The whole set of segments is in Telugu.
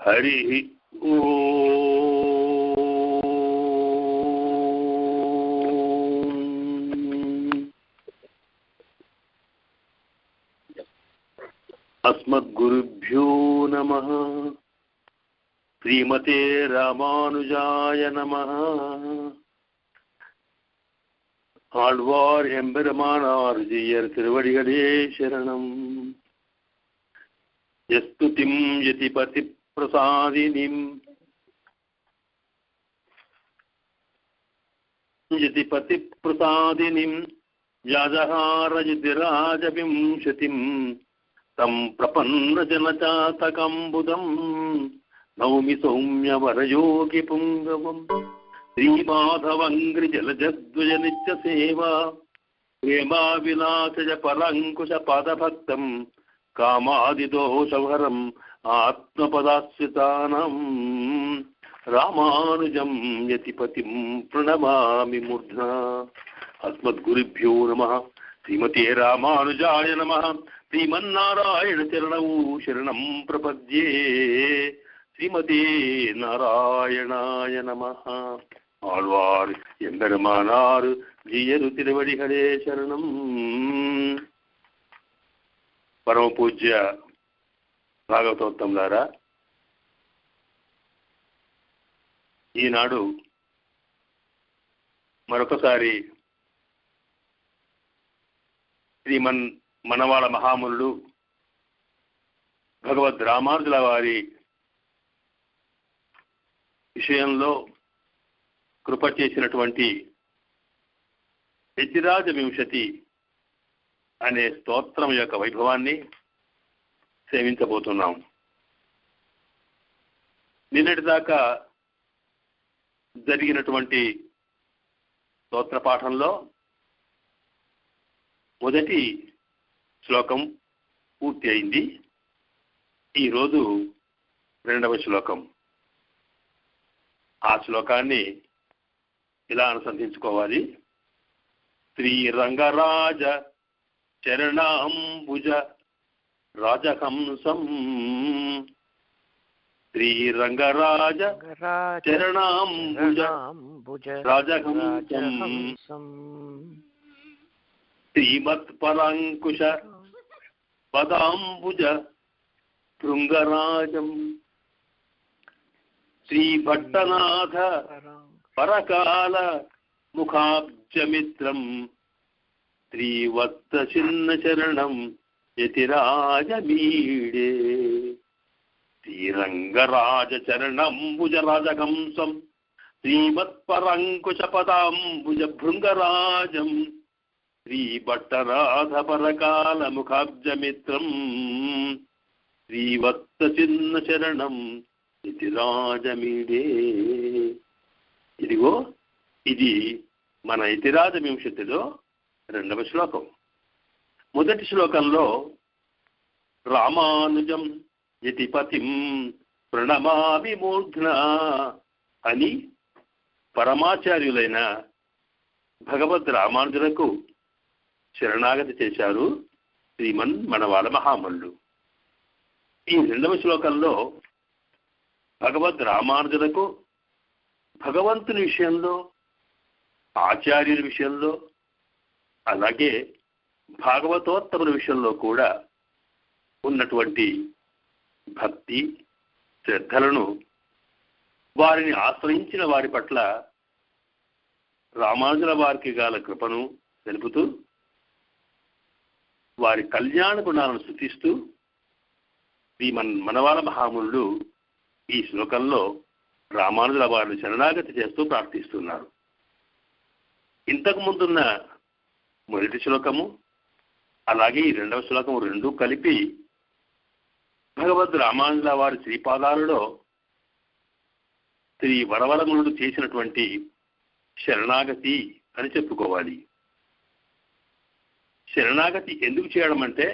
హరి అస్మద్గురుభ్యో నమః. శ్రీమతే రామానుజాయ నమః. ஆழ்வார் எம்பெருமானார் ஜீயர் திருவடிகளே சரணம். யஸ்துதிம் யதிபதி பிரசாதினிம் யதிபதி பிரசாதினிம் யாஜஹாரஜிராஜவிம்சதிம் தம் பிரபன்னஜனசாதகம்புதம் நௌமி சௌம்யவரயோகி புங்கவம். శ్రీమాధవంగ్రిజలజద్వయ నిత్య సేవా ప్రేమా విలాసజ పరంకుశ పదభక్తం కామాదిదోషహరం ఆత్మపదాశ్రితానం రామానుజం యతిపతిం ప్రణమామి మూర్ధ్నా. అస్మద్గురుభ్యో నమః. శ్రీమతే రామానుజాయ నమః. శ్రీమన్నారాయణ చరణౌ శరణం ప్రపద్యే. శ్రీమతే నారాయణాయ నమః. ஆழ்வார் எம்பெருமானார் ஜீயரு திருவடிகளே శరణం. పరమ పూజ్య భాగవతోత్తములారా, ఈనాడు మరొకసారి మనవాళ మహామునుడు భగవద్ రామానుజుల వారి విషయంలో కృప చేసినటువంటి యతిరాజ వింశతి అనే స్తోత్రం యొక్క వైభవాన్ని సేవించబోతున్నాం. నిన్నటిదాకా జరిగినటువంటి స్తోత్ర పాఠంలో మొదటి శ్లోకం పూర్తి అయింది. ఈరోజు రెండవ శ్లోకం. ఆ శ్లోకాన్ని ఇలా అనుసంధించుకోవాలి. శ్రీరంగరాజ చరణాంబుజ రాజహంసం. శ్రీరంగరాజ చరణాంబుజ రాజహంసం. శ్రీమత్పరాంకుశ పదాంబుజ భృంగరాజం. శ్రీభట్టనాథ పరకాల ముఖాబ్జమిత్రం. శ్రీవత్స చిన్న శరణం యతిరాజమీడే. శ్రీరంగరాజ చరణంబుజ రాజహంసం. శ్రీమత్పరంకుశ పదాంబుజ భృంగరాజం. శ్రీభట్టనాథ పరకాల ముఖాబ్జమిత్రం. శ్రీవత్స చిన్న శరణం యతిరాజమీడే. ఇదిగో ఇది మన యతిరాజ వింశతిలో రెండవ శ్లోకం. మొదటి శ్లోకంలో రామానుజం యతిపతిం ప్రణమామి మూర్ధ్నా అని పరమాచార్యులైన భగవద్ రామానుజులకు శరణాగతి చేశారు శ్రీమన్ మనవాళ మహామనులు. ఈ రెండవ శ్లోకంలో భగవద్ రామానుజులకు భగవంతుని విషయంలో, ఆచార్యుల విషయంలో, అలాగే భాగవతోత్తముల విషయంలో కూడా ఉన్నటువంటి భక్తి శ్రద్ధలను, వారిని ఆశ్రయించిన వారి పట్ల రామానుజుల వారికి గల కృపను తెలుపుతూ, వారి కళ్యాణ గుణాలను స్తుతిస్తూ మనవాళ మహామునులు ఈ శ్లోకంలో రామానుజుల వారిని శరణాగతి చేస్తూ ప్రార్థిస్తున్నారు. ఇంతకు ముందున్న మొదటి శ్లోకము అలాగే ఈ రెండవ శ్లోకము రెండూ కలిపి భగవద్ రామానుజుల వారి శ్రీపాదాలలో శ్రీ వరవరమునుడు చేసినటువంటి శరణాగతి అని చెప్పుకోవాలి. శరణాగతి ఎందుకు చేయడం అంటే,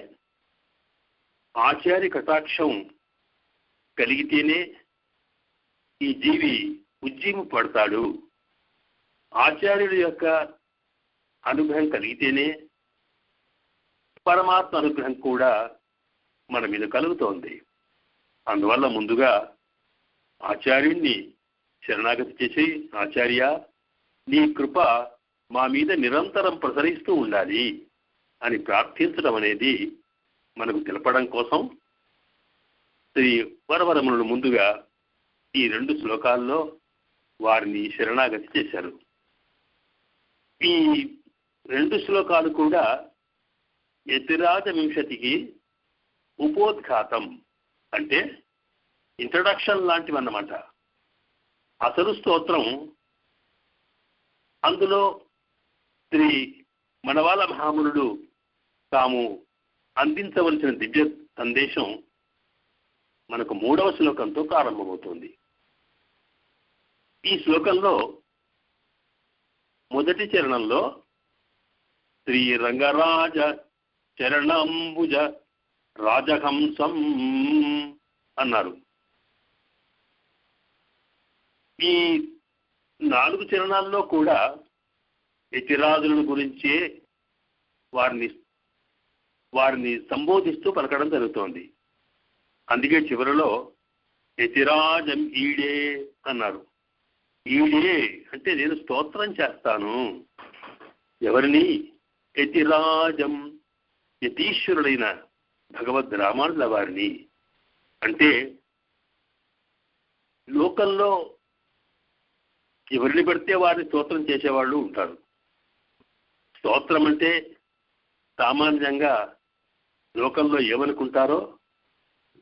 ఆచార్య కటాక్షం కలిగితేనే ఈ జీవి ఉజ్జీము పడతాడు. ఆచార్యుడి యొక్క అనుగ్రహం కలిగితేనే పరమాత్మ అనుగ్రహం కూడా మన మీద కలుగుతోంది. అందువల్ల ముందుగా ఆచార్యుణ్ణి శరణాగతి చేసి, ఆచార్య నీ కృప మా మీద నిరంతరం ప్రసరిస్తూ ఉండాలి అని ప్రార్థించడం అనేది మనకు తెలపడం కోసం శ్రీ వరవరములను ముందుగా ఈ 2 శ్లోకాల్లో వారిని శరణాగతి చేశారు. ఈ 2 శ్లోకాలు కూడా యతిరాజ వింశతికి ఉపోద్ఘాతం, అంటే ఇంట్రడక్షన్ లాంటివన్నమాట. అసలు స్తోత్రం అందులో శ్రీ మనవాల మహామునుడు తాము అందించవలసిన దివ్య సందేశం మనకు 3వ శ్లోకంతో ప్రారంభమవుతుంది. ఈ శ్లోకంలో మొదటి చరణంలో శ్రీ రంగరాజ చరణంబుజ రాజహంసం అన్నారు. ఈ 4 చరణాల్లో కూడా యతిరాజుల గురించే వారిని సంబోధిస్తూ పలకడం జరుగుతోంది. అందుకే చివరిలో యతిరాజం ఈడే అన్నారు. ఈడే అంటే నేను స్తోత్రం చేస్తాను. ఎవరిని? యతిరాజం, యతీశ్వరుడైన భగవద్ రామానుజుల వారిని. అంటే లోకంలో ఎవరిని పెడితే వారిని స్తోత్రం చేసేవాళ్ళు ఉంటారు. స్తోత్రం అంటే సామాన్యంగా లోకంలో ఏమనుకుంటారో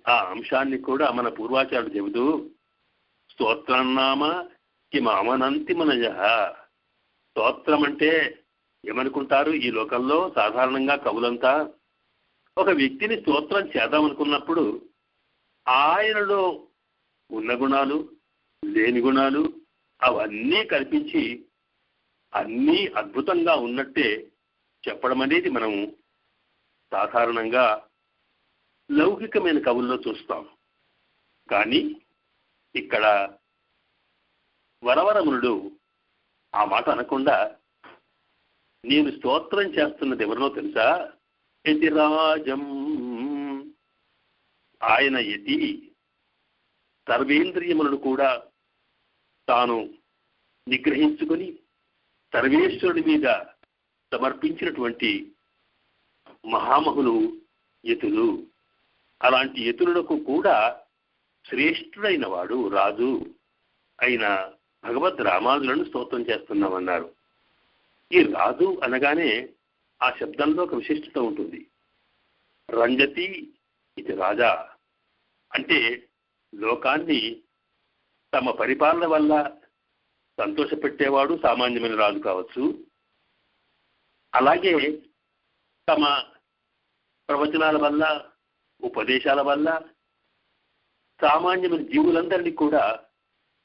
ఆ అంశాన్ని కూడా మన పూర్వాచార్యులు చెబుతూ, స్తోత్రన్నామ కిమామనంతి మనజ. స్తోత్రం అంటే ఏమనుకుంటారు ఈ లోకంలో సాధారణంగా కవులంతా? ఒక వ్యక్తిని స్తోత్రం చేద్దామనుకున్నప్పుడు ఆయనలో ఉన్న గుణాలు, లేని గుణాలు అవన్నీ కల్పించి అన్నీ అద్భుతంగా ఉన్నట్టే చెప్పడం అనేది మనం సాధారణంగా లౌకికమైన కవుల్లో చూస్తాం. కానీ ఇక్కడ వరవరమునుడు ఆ మాట అనకుండా, నేను స్తోత్రం చేస్తున్నది ఎవరినో తెలుసా? యతిరాజం. ఆయన యతి, సర్వేంద్రియములను కూడా తాను నిగ్రహించుకొని సర్వేశ్వరుడి మీద సమర్పించినటువంటి మహామహులు యతులు. అలాంటి యతులకు కూడా శ్రేష్ఠుడైన వాడు రాజు అయిన భగవద్ రామానుజులను స్తోత్రం చేస్తున్నామన్నారు. ఈ రాజు అనగానే ఆ శబ్దంలో ఒక విశిష్టత ఉంటుంది. రంజతి ఇది రాజా అంటే లోకాన్ని తమ పరిపాలన వల్ల సంతోషపెట్టేవాడు సామాన్యమైన రాజు కావచ్చు. అలాగే తమ ప్రవచనాల వల్ల, ఉపదేశాల వల్ల సామాన్యమైన జీవులందరినీ కూడా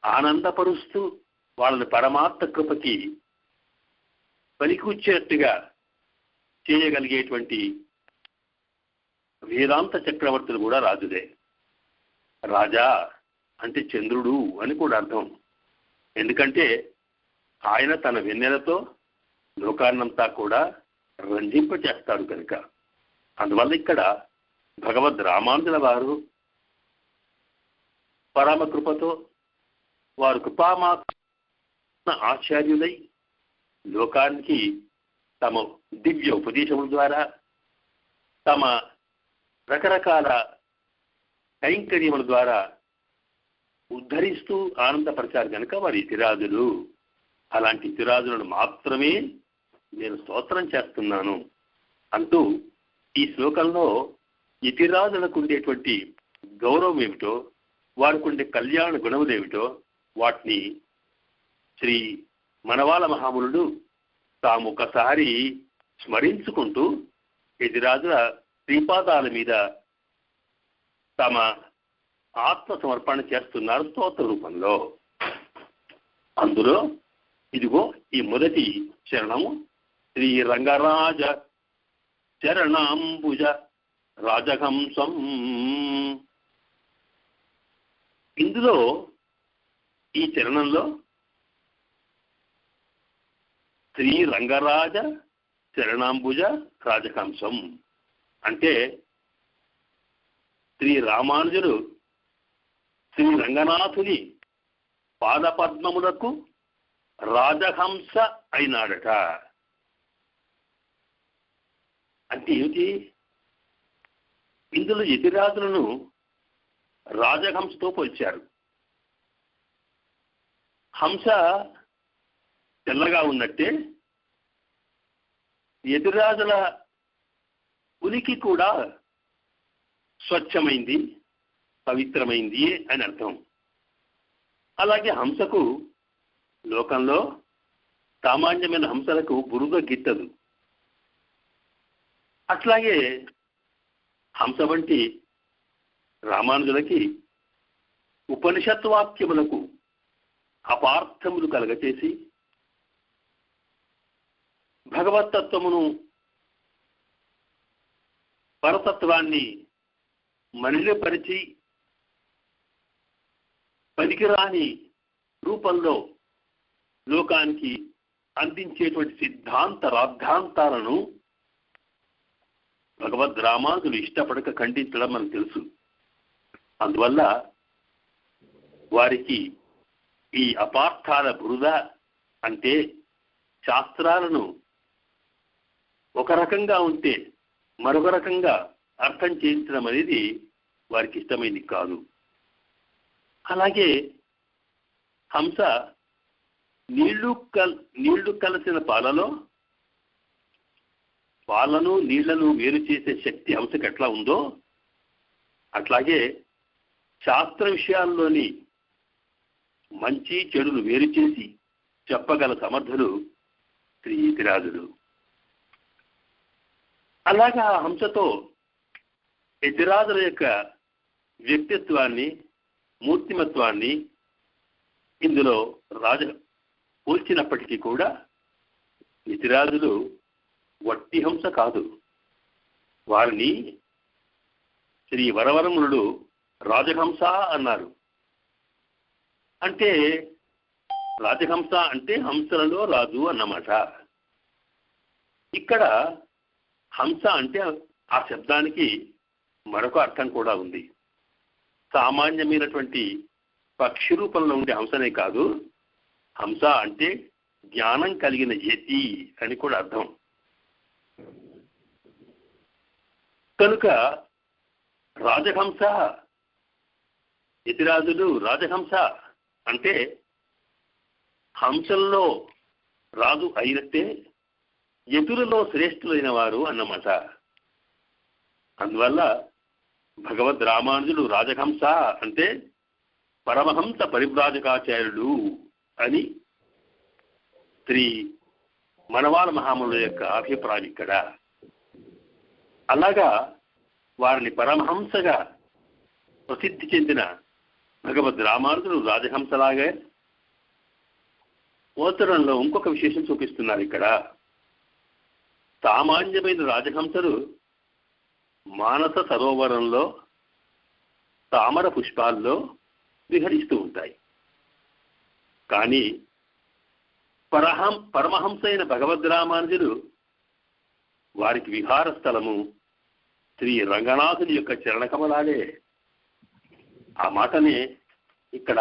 ఆనందపరుస్తూ వాళ్ళని పరమాత్మ కృపకి పలికూర్చేట్టుగా చేయగలిగేటువంటి వేదాంత చక్రవర్తులు కూడా రాజుదే. రాజా అంటే చంద్రుడు అని కూడా అర్థం. ఎందుకంటే ఆయన తన వెన్నెలతో లోకాన్నంతా కూడా రంజింపచేస్తాడు కనుక. అందువల్ల ఇక్కడ భగవద్ రామానుజుల వారు పరమ కృపతో వారు కృపామా ఆచార్యులై లోకానికి తమ దివ్య ఉపదేశముల ద్వారా తమ రకరకాల కైంకర్యముల ద్వారా ఉద్ధరిస్తూ ఆనందపరిచారు కనుక వారి యతిరాజులు. అలాంటి యతిరాజులను మాత్రమే నేను స్తోత్రం చేస్తున్నాను అంటూ ఈ శ్లోకంలో యతిరాజులకు ఉండేటువంటి గౌరవం ఏమిటో, వారికి ఉండే కళ్యాణ గుణములేమిటో వాటిని శ్రీ మనవాల మహామునుడు తాము ఒకసారి స్మరించుకుంటూ యతిరాజుల శ్రీపాదాల మీద తమ ఆత్మ సమర్పణ చేస్తున్నారు స్తోత్ర రూపంలో. అందులో ఇదిగో ఈ మొదటి చరణము శ్రీ రంగరాజ చరణాంబుజ రాజహంసం. ఇందులో ఈ చరణంలో శ్రీ రంగరాజ చరణాంబుజ రాజహంసం అంటే శ్రీ రామానుజులు శ్రీ రంగనాథుని పాదపద్మములకు రాజహంస అయినాడట. అంటే ఏమిటి? ఇందులో యతిరాజులను రాజహంసతో పోల్చారు. హంస తెల్లగా ఉన్నట్టే యతిరాజుల ఉనికి కూడా స్వచ్ఛమైంది, పవిత్రమైంది అని అర్థం. అలాగే హంసకు లోకంలో సామాన్యమైన హంసలకు బురద గిట్టదు. అట్లాగే హంస వంటి రామానుజులకి ఉపనిషత్ వాక్యములకు అపార్థములు కలగచేసి భగవత్తత్వమును, పరతత్వాన్ని మలినపరిచి పనికిరాని రూపంలో లోకానికి అందించేటువంటి సిద్ధాంత రాద్ధాంతాలను భగవద్ రామానుజులు ఇష్టపడక ఖండించడం మనకు తెలుసు. అందువల్ల వారికి ఈ అపార్థాల బురద అంటే శాస్త్రాలను ఒక రకంగా ఉంటే మరొక రకంగా అర్థం చేయించడం అనేది వారికి ఇష్టమైంది కాదు. అలాగే హంస నీళ్లు కలిసిన పాలను నీళ్లను వేరు చేసే శక్తి హంసకు ఎట్లా ఉందో అట్లాగే శాస్త్ర విషయాల్లోని మంచి చెడులు వేరు చేసి చెప్పగల సమర్థులు శ్రీ యతిరాజులు. అలాగా హంసతో యతిరాజుల యొక్క వ్యక్తిత్వాన్ని, మూర్తిమత్వాన్ని ఇందులో పోల్చినప్పటికీ కూడా యతిరాజులు వట్టి హంస కాదు. వారిని శ్రీ వరవరమునుడు రాజహంస అన్నారు. అంటే రాజహంస అంటే హంసలలో రాజు అన్నమాట. ఇక్కడ హంస అంటే ఆ శబ్దానికి మరొక అర్థం కూడా ఉంది. సామాన్యమైనటువంటి పక్షి రూపంలో ఉండే హంసనే కాదు, హంస అంటే జ్ఞానం కలిగిన యతి అని కూడా అర్థం. కనుక రాజహంస, యతిరాజులు రాజహంస అంటే హంసల్లో రాజు అయినట్టే యతులలో శ్రేష్ఠులైన వారు అన్నమాట. అందువల్ల భగవద్ రామానుజులు రాజహంస అంటే పరమహంస పరివ్రాజకాచార్యులు అని శ్రీ మనవాళ మహామునుల యొక్క అభిప్రాయం ఇక్కడ. అలాగా వారిని పరమహంసగా ప్రసిద్ధి చెందిన భగవద్ రామానుజులు రాజహంసలాగే ఓతరంలో ఇంకొక విశేషం చూపిస్తున్నారు. ఇక్కడ సామాన్యమైన రాజహంసలు మానస సరోవరంలో తామర పుష్పాల్లో విహరిస్తూ ఉంటాయి. కానీ పరమహంస అయిన భగవద్ రామానుజులు వారికి విహార స్థలము శ్రీ రంగనాథుని యొక్క చరణకమలాలే. ఆ మాటనే ఇక్కడ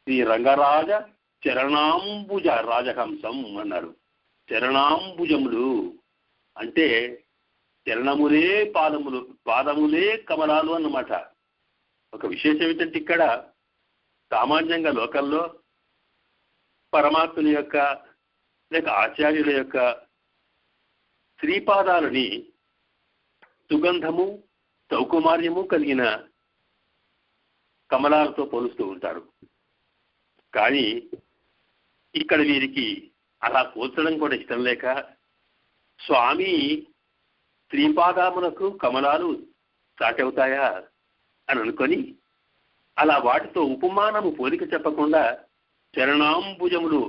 శ్రీ రంగరాజ చరణాంబుజ రాజహంసం అన్నారు. చరణాంబుజములు అంటే చరణములే పాదములే కమలాలు అన్నమాట. ఒక విశేషం ఏంటంటే ఇక్కడ సామాన్యంగా లోకల్లో పరమాత్ముని యొక్క లేక ఆచార్యుల యొక్క శ్రీపాదాలని సుగంధము, సౌకుమార్యము కలిగిన కమలాలతో పోలుస్తూ ఉంటారు. కానీ ఇక్కడ వీరికి అలా పోల్చడం కూడా ఇష్టం లేక స్వామి శ్రీపాదములకు కమలాలు సాటవుతాయా అని అనుకొని అలా వాటితో ఉపమానము పోలిక చెప్పకుండా చరణాంబుజములు,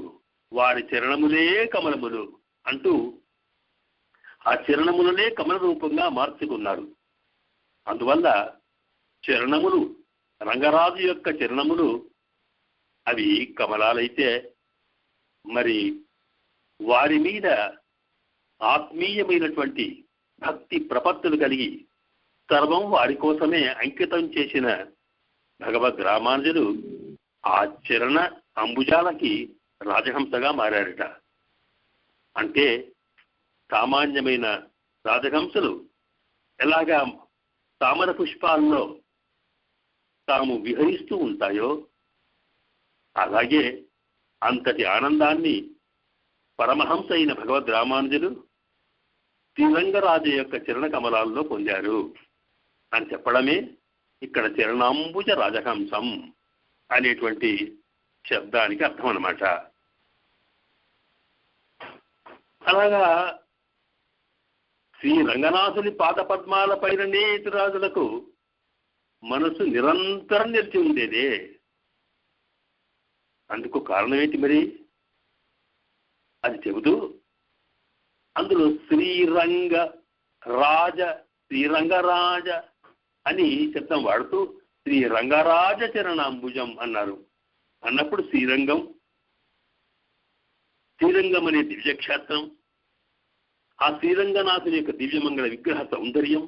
వారి చరణములే కమలములు అంటూ ఆ చరణములనే కమల రూపంగా మార్చుకున్నారు. అందువల్ల చరణములు, రంగరాజు యొక్క చరణములు అవి కమలాలైతే మరి వారి మీద ఆత్మీయమైనటువంటి భక్తి ప్రపత్తులు కలిగి సర్వం వారి కోసమే అంకితం చేసిన భగవద్ రామానుజులు ఆ చరణ అంబుజాలకి రాజహంసగా మారారట. అంటే సామాన్యమైన రాజహంసలు ఎలాగా తామర పుష్పాల్లో తాము విహరిస్తూ ఉంటాయో అలాగే అంతటి ఆనందాన్ని పరమహంస అయిన భగవద్ రామానుజులు శ్రీరంగరాజు యొక్క చరణ కమలాల్లో పొందారు అని చెప్పడమే ఇక్కడ చరణాంబుజ రాజహంసం అనేటువంటి శబ్దానికి అర్థం అన్నమాట. అలాగా శ్రీ రంగనాథుని పాద పద్మాల పైననే ఇతరాజులకు మనసు నిరంతరం నిలిచి ఉండేదే. అందుకు కారణం ఏంటి మరి? అది చెబుతూ అందులో శ్రీరంగరాజ అని శబ్దం వాడుతూ శ్రీరంగరాజ చరణాంబుజం అన్నారు. అన్నప్పుడు శ్రీరంగం అనే దివ్యక్షేత్రం, ఆ శ్రీరంగనాథుని యొక్క దివ్యమంగళ విగ్రహ సౌందర్యం,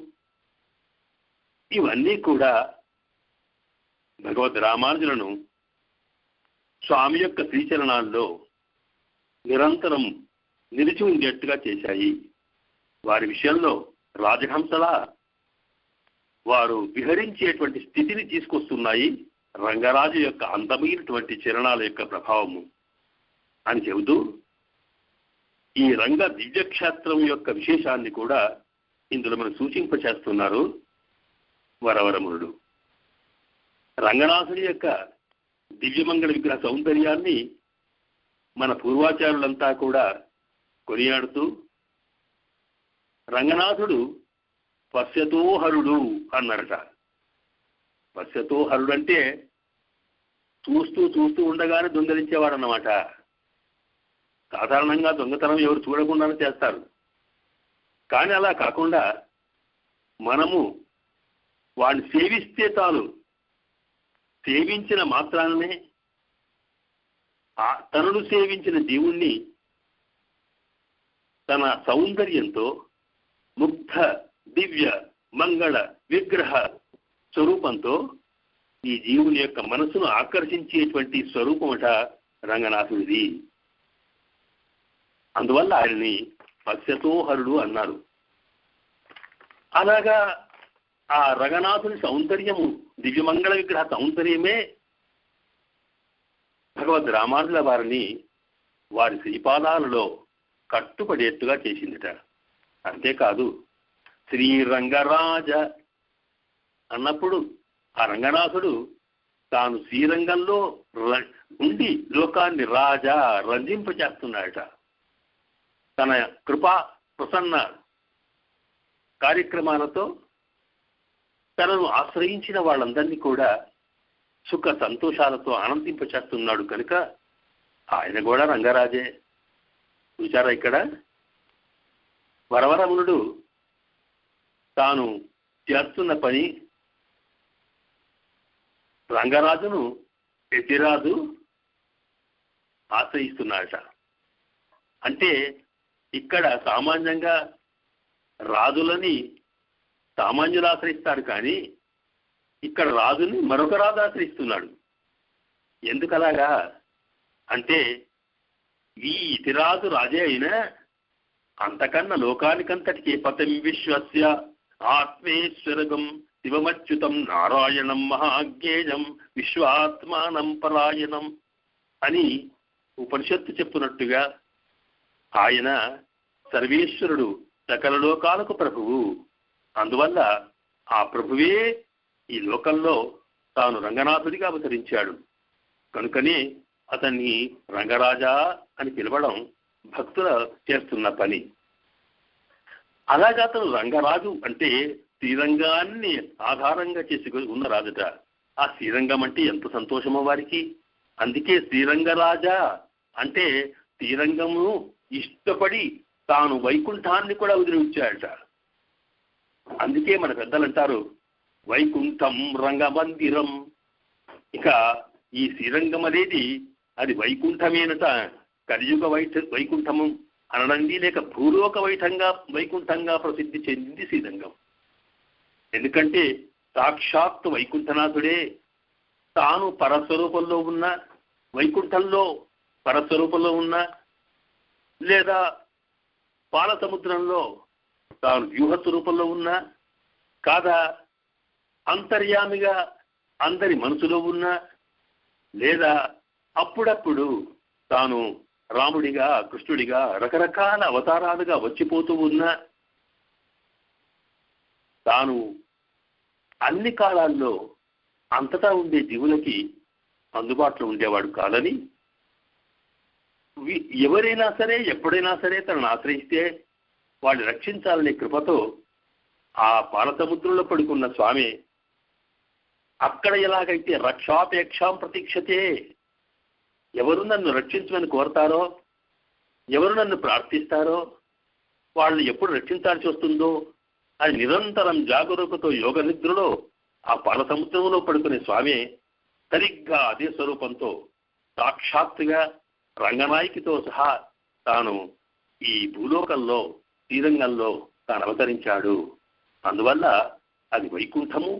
ఇవన్నీ కూడా భగవద్ రామానుజులను స్వామి యొక్క శ్రీచరణాల్లో నిరంతరం నిలిచి ఉండేట్టుగా చేశాయి. వారి విషయంలో రాజహంసలా వారు విహరించేటువంటి స్థితిని తీసుకొస్తున్నాయి రంగరాజు యొక్క అందమైనటువంటి చరణాల యొక్క ప్రభావము అని చెబుతూ ఈ రంగ దివ్యక్షేత్రం యొక్క విశేషాన్ని కూడా ఇందులో మనం సూచింపచేస్తున్నారు వరవరమునుడు. రంగనాథుని యొక్క దివ్యమంగళ విగ్రహ సౌందర్యాన్ని మన పూర్వాచారులంతా కూడా కొనియాడుతూ రంగనాథుడు పశ్యతోహరుడు అన్నారట. పశ్యతోహరుడు అంటే చూస్తూ ఉండగానే దొంగలించేవాడు అన్నమాట. సాధారణంగా దొంగతనం ఎవరు చూడకుండానే చేస్తారు. కానీ అలా కాకుండా మనము వాడిని సేవిస్తే చాలు, సేవించిన మాత్రాన్నే తనను సేవించిన జీవుణ్ణి తన సౌందర్యంతో ముగ్ధ దివ్య మంగళ విగ్రహ స్వరూపంతో ఈ జీవుని యొక్క మనసును ఆకర్షించేటువంటి స్వరూపమట రంగనాథుడిది. అందువల్ల ఆయన్ని పశ్యతోహరుడు అన్నారు. అలాగా ఆ రంగనాథుని సౌందర్యము, దివ్యమంగళ విగ్రహ సౌందర్యమే భగవద్ రామానుజుల వారిని వారి శ్రీపాదాలలో కట్టుపడేట్టుగా చేసిందిట. అంతేకాదు శ్రీరంగరాజ అన్నప్పుడు ఆ రంగనాథుడు తాను శ్రీరంగంలో ఉండి లోకాన్ని రంజింపచేస్తున్నాడట. తన కృపా ప్రసన్న కార్యక్రమాలతో తనను ఆశ్రయించిన వాళ్ళందరినీ కూడా సుఖ సంతోషాలతో ఆనందింపచేస్తున్నాడు కనుక ఆయన కూడా రంగరాజే. చూచారా ఇక్కడ వరవరమునుడు తాను చేస్తున్న పని రంగరాజును యతిరాజు ఆశ్రయిస్తున్నాడట. అంటే ఇక్కడ సామాన్యంగా రాజులని సామాన్యులు ఆశ్రయిస్తారు, కానీ ఇక్కడ రాజుని మరొక రాజు ఆశ్రయిస్తున్నాడు. ఎందుకలాగా అంటే ఈ ఇతిరాజు రాజే అయినా అంతకన్నా లోకానికంతటికి పతం విశ్వస్య ఆత్మేశ్వరగం శివమచ్యుతం నారాయణం మహాజ్ఞేయం విశ్వాత్మానం పరాయణం అని ఉపనిషత్తు చెప్పున్నట్టుగా ఆయన సర్వేశ్వరుడు, సకల లోకాలకు ప్రభువు. అందువల్ల ఆ ప్రభువే ఈ లోకంలో తాను రంగనాథుడిగా అవతరించాడు. కనుకనే అతన్ని రంగరాజా అని పిలవడం భక్తుల చేస్తున్న పని. అలాగే అతను రంగరాజు అంటే శ్రీరంగాన్ని ఆధారంగా చేసుకుని ఉన్న రాజట. ఆ శ్రీరంగం అంటే ఎంత సంతోషమో వారికి. అందుకే శ్రీరంగరాజా అంటే శ్రీరంగమును ఇష్టపడి తాను వైకుంఠాన్ని కూడా వదిలించాడట. అందుకే మన పెద్దలు అంటారు వైకుంఠం రంగమందిరం. ఇక ఈ శ్రీరంగం అనేది అది వైకుంఠమేనట. కలియుగ వైకుంఠము అనడండి, లేక భూలోక వైకుంఠంగా ప్రసిద్ధి చెందింది శ్రీరంగం. ఎందుకంటే సాక్షాత్ వైకుంఠనాథుడే తాను పరస్వరూపంలో ఉన్న, వైకుంఠంలో పరస్వరూపంలో ఉన్న, లేదా పాల సముద్రంలో తాను వ్యూహ స్వరూపంలో ఉన్నా, కాదా అంతర్యామిగా అందరి మనసులో ఉన్నా, లేదా అప్పుడప్పుడు తాను రాముడిగా, కృష్ణుడిగా రకరకాల అవతారాలుగా వచ్చిపోతూ ఉన్నా, తాను అన్ని కాలాల్లో అంతటా ఉండే జీవులకి అందుబాటులో ఉండేవాడు కాదని, ఎవరైనా సరే ఎప్పుడైనా సరే తనను ఆశ్రయిస్తే వాళ్ళని రక్షించాలనే కృపతో ఆ పాలసముద్రంలో పడుకున్న స్వామి అక్కడ ఎలాగైతే రక్షాపేక్షాం ప్రతీక్షతే, ఎవరు నన్ను రక్షించమని కోరతారో, ఎవరు నన్ను ప్రార్థిస్తారో వాళ్ళు ఎప్పుడు రక్షించాల్సి వస్తుందో అని నిరంతరం జాగరూకతో యోగ నిద్రలో ఆ పాలసముద్రంలో పడుకునే స్వామి సరిగ్గా అదే స్వరూపంతో సాక్షాత్తుగా రంగనాయకితో సహా తాను ఈ భూలోకంలో శ్రీరంగంలో తాను అవతరించాడు. అందువల్ల అది వైకుంఠము,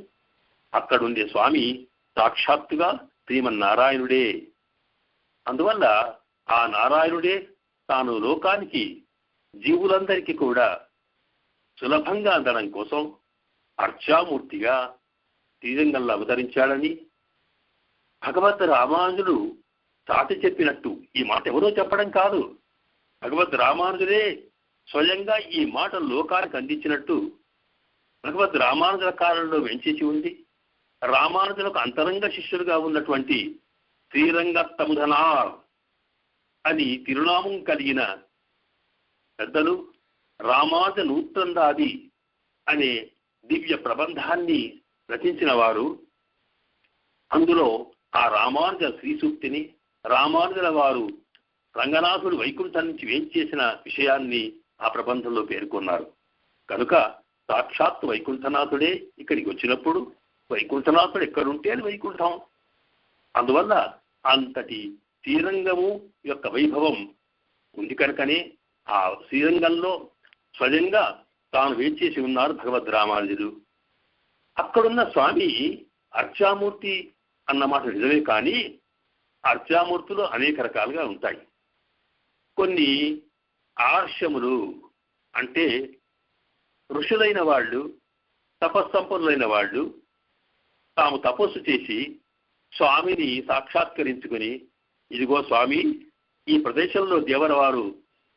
అక్కడుండే స్వామి సాక్షాత్తుగా శ్రీమన్నారాయణుడే. అందువల్ల ఆ నారాయణుడే తాను లోకానికి జీవులందరికీ కూడా సులభంగా అందడం కోసం అర్చామూర్తిగా శ్రీరంగంలో అవతరించాడని భగవద్ రామానుజుడు చాటి చెప్పినట్టు, ఈ మాట ఎవరో చెప్పడం కాదు, భగవద్ రామానుజుడే స్వయంగా ఈ మాట లోకానికి అందించినట్టు భగవద్ రామానుజుల కాలంలో వెంచేసి ఉంది. రామానుజులకు అంతరంగ శిష్యులుగా ఉన్నటువంటి శ్రీరంగస్తముధనార్ అని తిరునామం కలిగిన పెద్దలు రామానుజ నూత్రందాది అనే దివ్య ప్రబంధాన్ని రచించిన వారు అందులో ఆ రామానుజ శ్రీ సూక్తిని, రామానుజుల వారు రంగనాథుడు వైకుంఠం నుంచి వేంచేసిన విషయాన్ని ఆ ప్రబంధంలో పేర్కొన్నారు. కనుక సాక్షాత్ వైకుంఠనాథుడే ఇక్కడికి వచ్చినప్పుడు వైకుంఠనాథుడు ఎక్కడుంటే అది వైకుంఠం. అందువల్ల అంతటి శ్రీరంగము యొక్క వైభవం ఉంది కనుకనే ఆ శ్రీరంగంలో స్వయంగా తాను వేంచేసి ఉన్నారు భగవద్ రామానుజుడు. అక్కడున్న స్వామి అర్చామూర్తి అన్నమాట నిజమే, కానీ అర్చామూర్తులు అనేక రకాలుగా ఉంటాయి. కొన్ని ఆర్షములు అంటే ఋషులైన వాళ్ళు, తపస్సంపన్నులైన వాళ్ళు తాము తపస్సు చేసి స్వామిని సాక్షాత్కరించుకుని, ఇదిగో స్వామి ఈ ప్రదేశంలో దేవరవారు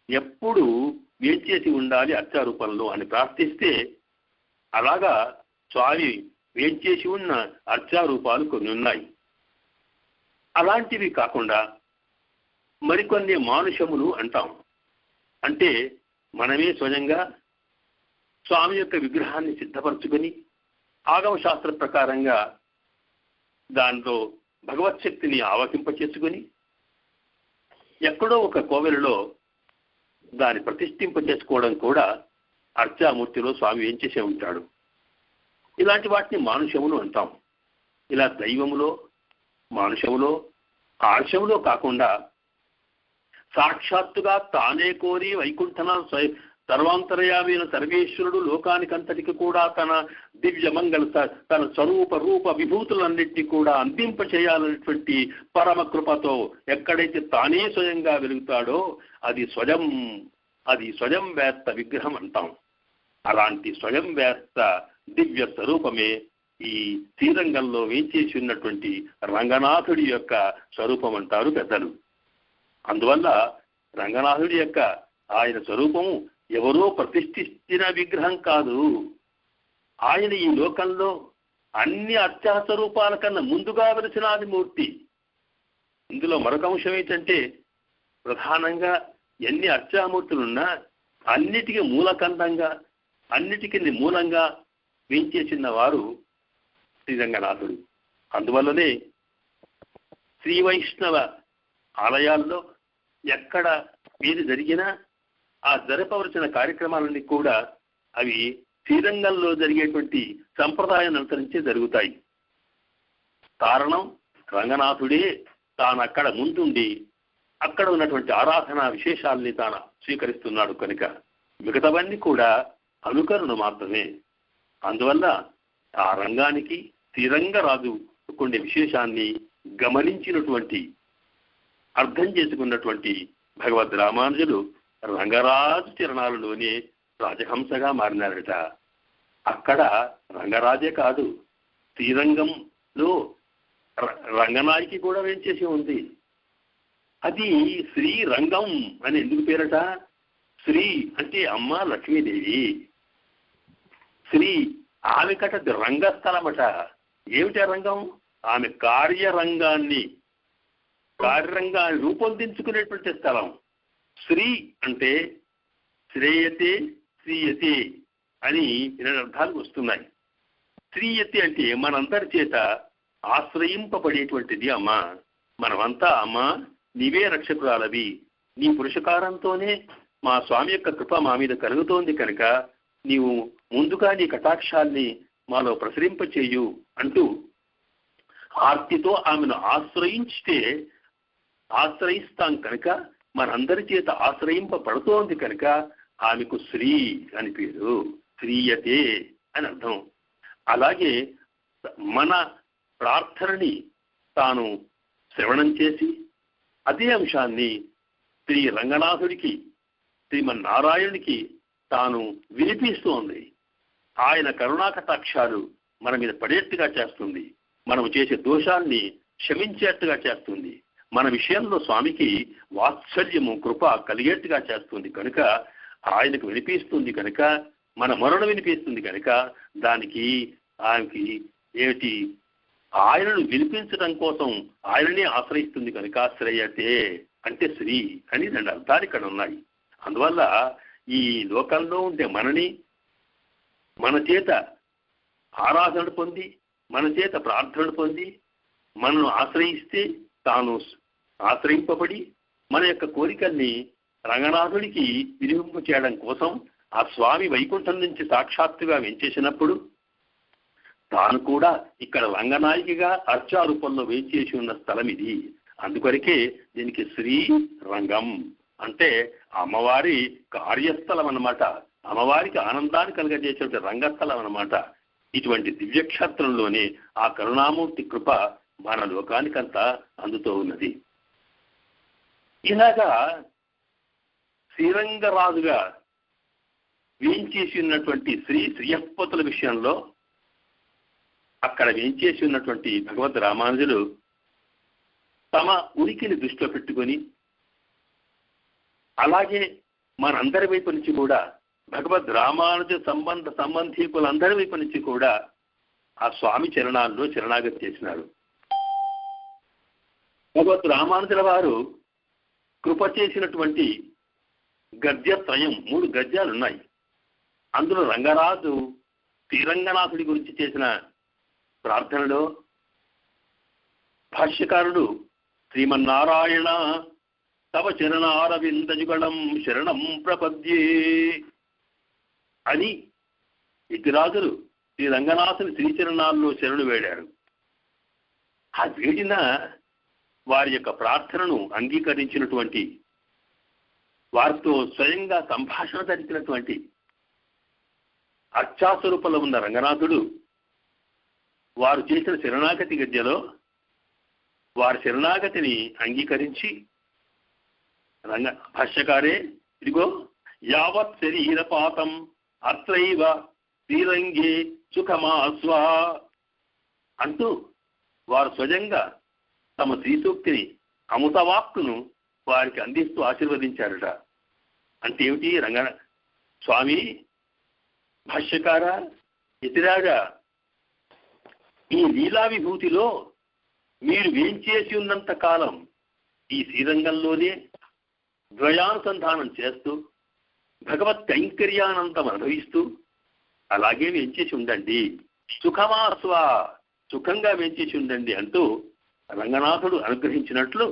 ఎప్పుడు వేంచేసి ఉండాలి అర్చారూపంలో అని ప్రార్థిస్తే అలాగా స్వామి వేంచేసి ఉన్న అర్చారూపాలు కొన్ని ఉన్నాయి. అలాంటివి కాకుండా మరికొన్ని మానుషములు అంటాం. అంటే మనమే స్వయంగా స్వామి యొక్క విగ్రహాన్ని సిద్ధపరచుకొని ఆగమ శాస్త్ర ప్రకారంగా దాంట్లో భగవత్ శక్తిని ఆవహింపచేసుకొని ఎక్కడో ఒక కోవెలలో దాన్ని ప్రతిష్ఠింపచేసుకోవడం కూడా అర్చామూర్తిలో స్వామి ఏం చేసే ఉంటాడు. ఇలాంటి వాటిని మానుషములు అంటాం. ఇలా దైవములో, మానుషములో, ఆర్షములో కాకుండా సాక్షాత్తుగా తానే కోరి వైకుంఠన సర్వాంతర్యామైన సర్వేశ్వరుడు లోకానికంతటికి కూడా తన దివ్య మంగళ తన స్వరూప రూప విభూతులన్నింటినీ కూడా అందింప చేయాలనేటువంటి పరమ కృపతో ఎక్కడైతే తానే స్వయంగా వెలుగుతాడో అది స్వయం వేత్త విగ్రహం అంటాం. అలాంటి స్వయం వేత్త దివ్య స్వరూపమే ఈ శ్రీరంగంలో వేంచేసి ఉన్నటువంటి రంగనాథుడి యొక్క స్వరూపం అంటారు పెద్దలు. అందువల్ల రంగనాథుడి యొక్క ఆయన స్వరూపము ఎవరో ప్రతిష్ఠించిన విగ్రహం కాదు. ఆయన ఈ లోకంలో అన్ని అర్చా స్వరూపాల కన్నా ముందుగా వెలిసినాది మూర్తి. ఇందులో మరొక అంశం ఏంటంటే ప్రధానంగా ఎన్ని అర్చామూర్తులున్నా అన్నిటికీ మూలకందంగా, అన్నిటికీ మూలంగా వేంచేసిన వారు శ్రీరంగనాథుడు. అందువల్లనే శ్రీ వైష్ణవ ఆలయాల్లో ఎక్కడ ఏది జరిగినా ఆ జరపవలసిన కార్యక్రమాలన్నీ కూడా అవి శ్రీరంగంలో జరిగేటువంటి సంప్రదాయాన్ని అనుసరించే జరుగుతాయి. కారణం రంగనాథుడే తాను అక్కడ ముందుండి అక్కడ ఉన్నటువంటి ఆరాధన విశేషాలని తాను స్వీకరిస్తున్నాడు కనుక మిగతావన్నీ కూడా అనుకరణ మాత్రమే. అందువల్ల ఆ రంగానికి శ్రీరంగరాజు కొన్ని విశేషాన్ని గమనించినటువంటి అర్థం చేసుకున్నటువంటి భగవద్ రామానుజులు రంగరాజు చరణాలలోనే రాజహంసగా మారినారట. అక్కడ రంగరాజే కాదు, శ్రీరంగంలో రంగనాయకి కూడా వేంచేసి ఉంది. అది శ్రీరంగం అని ఎందుకు పేరట? శ్రీ అంటే అమ్మ లక్ష్మీదేవి, శ్రీ ఆమె కట రంగస్థలమట. ఏమిటా రంగం? ఆమె కార్యరంగాన్ని రూపొందించుకునేటువంటి స్థలం. శ్రీ అంటే శ్రేయతే శ్రీయతే అని 2 అర్థాలు వస్తున్నాయి. శ్రీయతే అంటే మనందరి చేత ఆశ్రయింపబడేటువంటిది అమ్మ. మనమంతా అమ్మ నీవే రక్షకురాలవి, నీ పురుషకారంతోనే మా స్వామి యొక్క కృప మా మీద కలుగుతోంది కనుక నీవు ముందుగా నీ కటాక్షాల్ని మాలో ప్రసరింపచేయు అంటూ ఆర్తితో ఆమెను ఆశ్రయిస్తాం కనుక మనందరి చేత ఆశ్రయింపబడుతోంది కనుక ఆమెకు శ్రీ అని పేరు, శ్రీయతే అని అర్థం. అలాగే మన ప్రార్థనని తాను శ్రవణం చేసి అదే అంశాన్ని శ్రీ రంగనాథుడికి, శ్రీమన్నారాయణుడికి తాను వినిపిస్తోంది. ఆయన కరుణాకటాక్షాలు మన మీద పడేట్టుగా చేస్తుంది, మనం చేసే దోషాన్ని క్షమించేట్టుగా చేస్తుంది, మన విషయంలో స్వామికి వాత్సల్యము కృప కలిగేట్టుగా చేస్తుంది కనుక ఆయనకు వినిపిస్తుంది కనుక మన మొరను వినిపిస్తుంది కనుక దానికి ఆయనకి ఏమిటి ఆయనను వినిపించడం కోసం ఆయననే ఆశ్రయిస్తుంది కనుక శ్రేయతే అంటే శ్రీ అని 2 అర్థాలు ఇక్కడ ఉన్నాయి. అందువల్ల ఈ లోకంలో ఉండే మనని మన చేత ఆరాధన పొంది మన చేత ప్రార్థన పొంది మనను ఆశ్రయిస్తే తాను ఆశ్రయింపబడి మన యొక్క కోరికల్ని రంగనాథుడికి వినిపింపు చేయడం కోసం ఆ స్వామి వైకుంఠం నుంచి సాక్షాత్తుగా వేంచేసినప్పుడు తాను కూడా ఇక్కడ రంగనాయకిగా అర్చారూపంలో వేంచేసి ఉన్న స్థలం ఇది. అందుకొరకే దీనికి శ్రీరంగం అంటే అమ్మవారి కార్యస్థలం అన్నమాట, అమ్మవారికి ఆనందాన్ని కలిగజేసే రంగస్థలం అన్నమాట. ఇటువంటి దివ్యక్షేత్రంలోనే ఆ కరుణామూర్తి కృప మన లోకానికంతా అందుతూ ఉన్నది. ఇలాగా శ్రీరంగరాజుగా వేంచేసి ఉన్నటువంటి శ్రీయపతుల విషయంలో అక్కడ వేంచేసి ఉన్నటువంటి భగవద్ రామానుజులు తమ ఉనికిని దృష్టిలో పెట్టుకొని అలాగే మనందరి వైపు నుంచి కూడా భగవద్ రామానుజ సంబంధీకులందరి వైపు నుంచి కూడా ఆ స్వామి చరణాల్లో శరణాగతి చేసినారు. భగవద్ రామానుజుల వారు కృప చేసినటువంటి గద్యత్రయం 3 గద్యాలు ఉన్నాయి. అందులో రంగరాజు శ్రీరంగనాథుడి గురించి చేసిన ప్రార్థనలో భాష్యకారుడు శ్రీమన్నారాయణ తవ చరణారవిందయుగళం శరణం ప్రపద్యే అని ఇతిరాజులు శ్రీ రంగనాథుని శ్రీచరణాల్లో శరణు వేడారు. ఆ వేడిన వారి యొక్క ప్రార్థనను అంగీకరించినటువంటి వారితో స్వయంగా సంభాషణ జరిపినటువంటి అర్చాస్వరూపంలో ఉన్న రంగనాథుడు వారు చేసిన శరణాగతి గద్యలో వారి శరణాగతిని అంగీకరించి భాష్యకారే ఇదిగో యావత్ శరీరపాతం అత్రైవ శ్రీరంగే సుఖమాస్వా అంటూ వారు స్వయంగా తమ శ్రీసూక్తిని అమృతవాక్కును వారికి అందిస్తూ ఆశీర్వదించారట. అంటే ఏమిటి? స్వామి భాష్యకార ఇతిరాగా ఈ లీలా విభూతిలో మీరు వేంచేసి ఉన్నంత కాలం ఈ శ్రీరంగంలోనే ద్వయానుసంధానం చేస్తూ భగవత్ కైంకర్యానందం అనుభవిస్తూ అలాగే వేంచేసి ఉండండి, సుఖమాస్వ సుఖంగా వేంచేసి ఉండండి అంటూ రంగనాథుడు అనుగ్రహించినట్లు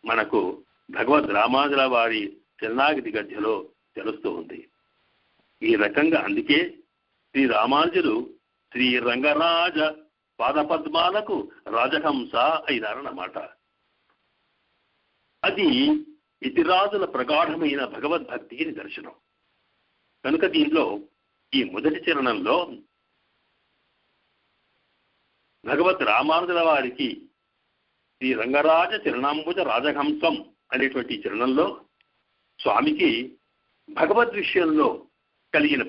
మనకు భగవద్ రామానుజుల వారి శరణాగతి గద్యలో తెలుస్తూ ఉంది. ఈ రకంగా అందుకే శ్రీ రామానుజులు శ్రీ రంగరాజ పాదపద్మాలకు రాజహంస అయినారన్నమాట. అది ఇతిరాజుల ప్రగాఢమైన భగవద్భక్తికి నిదర్శనం. కనుక దీనిలో ఈ మొదటి చరణంలో భగవత్ రామానుజుల వారికి శ్రీ రంగరాజ చరణాంబుజ రాజహంసం అనేటువంటి చరణంలో స్వామికి భగవద్ విషయంలో కలిగిన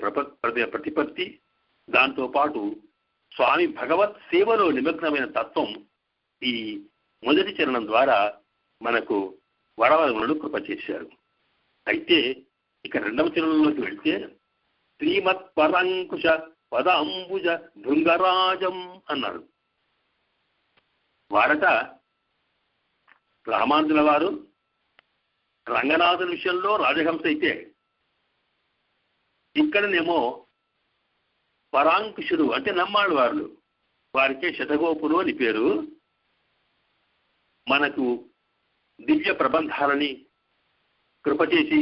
ప్రతిపత్తి, దాంతోపాటు స్వామి భగవత్ సేవలో నిమగ్నమైన తత్వం ఈ మొదటి చరణం ద్వారా మనకు వరవరములను కృప చేశారు. అయితే ఇక రెండవ చరణంలోకి వెళ్తే శ్రీమత్ పరంకుశ పదాంబుజ భృంగరాజం అన్నారు. వారట రామానుజుల వారు రంగనాథుని విషయంలో రాజహంస అయితే, ఇక్కడనేమో పరాంకుశుడు అంటే నమ్మాళ్ళు వారు, వారికే శతగోపులు అని పేరు. మనకు దివ్య ప్రబంధాలని కృపచేసి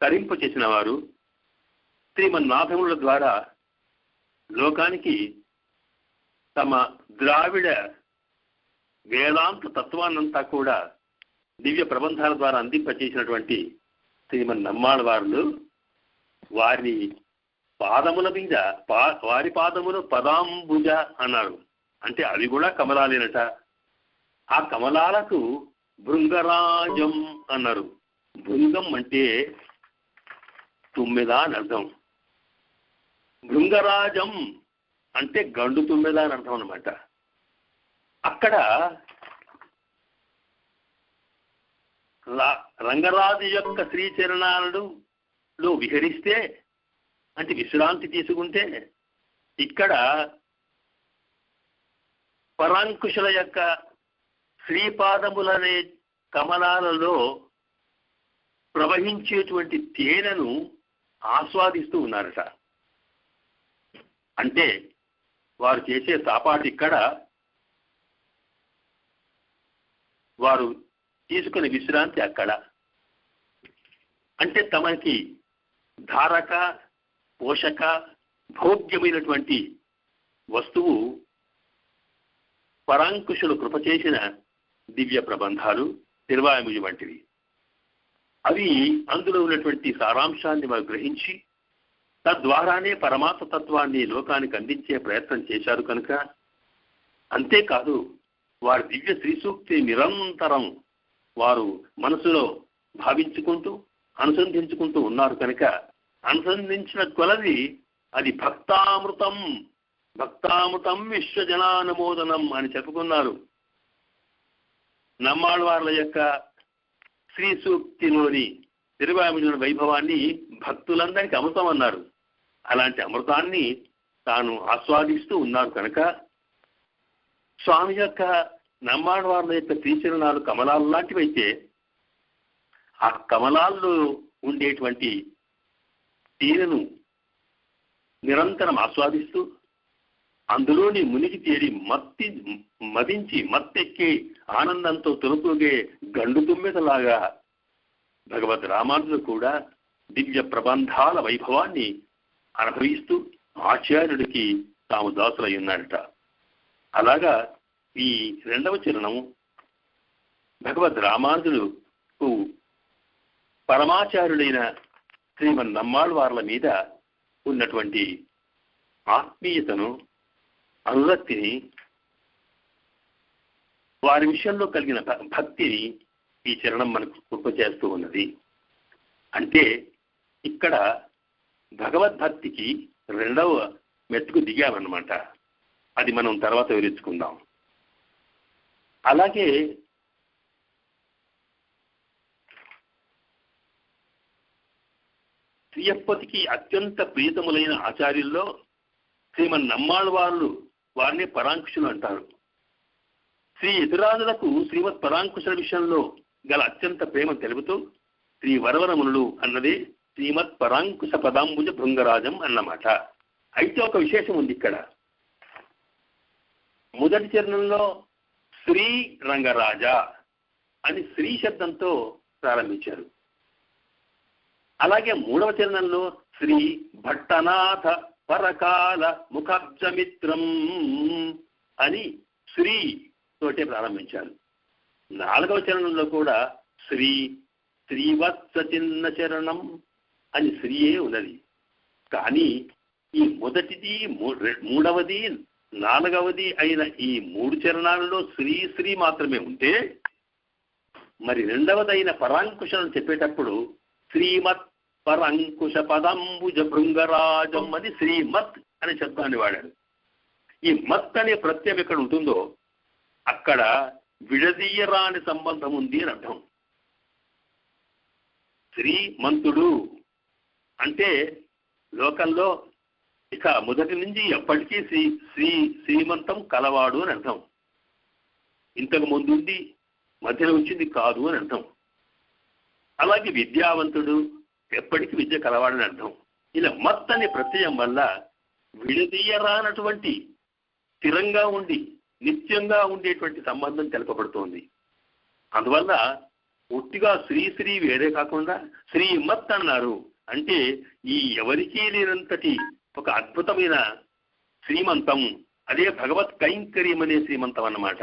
తరింపు చేసిన వారు శ్రీమన్నాథముల ద్వారా లోకానికి తమ ద్రావిడ వేదాంత తత్వాన్నంతా కూడా దివ్య ప్రబంధాల ద్వారా అందింపచేసినటువంటి శ్రీమన్నమ్మాళ్ళ వారు వారి పాదముల మీద వారి పాదములు పదాంబుజ అన్నారు. అంటే అవి కూడా కమలాలేనట. ఆ కమలాలకు భృంగరాజం అన్నారు. భృంగం అంటే తుమ్మెద అని అర్థం, భృంగరాజం అంటే గండు తుమ్మెద అని అర్థం అన్నమాట. అక్కడ రంగరాజు యొక్క శ్రీచరణాలలో విహరిస్తే అంటే విశ్రాంతి తీసుకుంటే, ఇక్కడ పరాంకుశుల యొక్క శ్రీపాదములనే కమలాలలో ప్రవహించేటువంటి తేనెను ఆస్వాదిస్తూ ఉన్నారట. అంటే వారు చేసే సాపాటు ఇక్కడ, వారు తీసుకునే విశ్రాంతి అక్కడ. అంటే తమకి ధారక పోషక భోగ్యమైనటువంటి వస్తువు పరాంకుశులు కృప చేసిన దివ్య ప్రబంధాలు తిరువాయిముజి వంటివి. అవి అందులో ఉన్నటువంటి సారాంశాన్ని వారు గ్రహించి తద్వారానే పరమాత్మ తత్వాన్ని లోకానికి అందించే ప్రయత్నం చేశారు కనుక, అంతేకాదు వారి దివ్య శ్రీసూక్తి నిరంతరం వారు మనసులో భావించుకుంటూ అనుసంధించుకుంటూ ఉన్నారు కనుక, అనుసంధించిన కొలది అది భక్తామృతం భక్తామృతం విశ్వజనానుమోదనం అని చెప్పుకున్నారు. నమ్మాళ్ళవార్ల యొక్క శ్రీ సూక్తిలోని తిరువాయిముజుల వైభవాన్ని భక్తులందరికీ అమృతం అన్నారు. అలాంటి అమృతాన్ని తాను ఆస్వాదిస్తూ ఉన్నారు కనుక, స్వామి యొక్క నమ్మాళ్ళవార్ల యొక్క శ్రీచరణాలు కమలాలు లాంటివైతే, ఆ కమలాల్లో ఉండేటువంటి తీరను నిరంతరం ఆస్వాదిస్తూ అందులోని మునిగి తేరి మత్తెక్కి ఆనందంతో తొలుతూగే గండు తుమ్మెదలాగా భగవద్ రామానుజులు కూడా దివ్య ప్రబంధాల వైభవాన్ని అనుభవిస్తూ ఆచార్యుడికి తాము దాసులై ఉన్నారట. అలాగా ఈ రెండవ చరణం భగవద్ రామానుజులకు పరమాచార్యుడైన శ్రీమన్నమ్మాళ్ళవార్ల మీద ఉన్నటువంటి ఆత్మీయతను, అనురక్తిని, వారి విషయంలో కలిగిన భక్తిని ఈ చరణం మనకు కృప చేస్తూ ఉన్నది. అంటే ఇక్కడ భగవద్భక్తికి రెండవ మెట్టుకు దిగామన్నమాట. అది మనం తర్వాత వివరించుకుందాం. అలాగే శ్రీయప్పతికి అత్యంత ప్రియతములైన ఆచార్యుల్లో శ్రీమన్నమ్మాళ్ళవార్లు వారిని పరాంకుశులు అంటారు. శ్రీ యతిరాజులకు శ్రీమత్ పరాంకుశుల విషయంలో గల అత్యంత ప్రేమ తెలుపుతూ శ్రీ వరవరమునులు అన్నది శ్రీమత్ పరాంకుశ పదాంబుజ భృంగరాజం అన్నమాట. అయితే ఒక విశేషం ఉంది ఇక్కడ. మొదటి చరణంలో శ్రీ రంగరాజ అని శ్రీ శబ్దంతో ప్రారంభించారు. అలాగే మూడవ చరణంలో శ్రీ భట్టనాథ పరకాల ముఖాబ్జమిత్రం అని శ్రీ తోటే ప్రారంభించారు. నాలుగవ చరణంలో కూడా శ్రీవత్స చిన్న చరణం అని శ్రీయే ఉన్నది. కానీ ఈ మొదటిది మూడవది నాలుగవది అయిన ఈ 3 చరణాలలో శ్రీ శ్రీ మాత్రమే ఉంటే, మరి రెండవదైన పరాంకుశం చెప్పేటప్పుడు శ్రీమత్ పరంకుశ పదంబుజ భృంగరాజం అని శ్రీమత్ అనే శబ్దాన్ని వాడాడు. ఈ మత్ అనే ప్రత్యయం ఎక్కడ ఉంటుందో అక్కడ విడదీయరాని సంబంధం ఉంది అని అర్థం. శ్రీమంతుడు అంటే లోకంలో ఇక మొదటి నుంచి ఎప్పటికీ శ్రీమంతం కలవాడు అని అర్థం. ఇంతకు ముందుంది మధ్యలో వచ్చింది కాదు అని అర్థం. అలాగే విద్యావంతుడు ఎప్పటికీ విద్య కలవాడని అర్థం. ఇలా మత్ అనే ప్రత్యయం వల్ల విడదీయరానటువంటి స్థిరంగా ఉండి నిత్యంగా ఉండేటువంటి సంబంధం తెలపబడుతోంది. అందువల్ల ఒట్టిగా శ్రీ వేరే కాకుండా శ్రీమత్ అన్నారు. అంటే ఈ ఎవరికీ లేనంతటి ఒక అద్భుతమైన శ్రీమంతం, అదే భగవత్ కైంకర్యం అనే శ్రీమంతం అన్నమాట.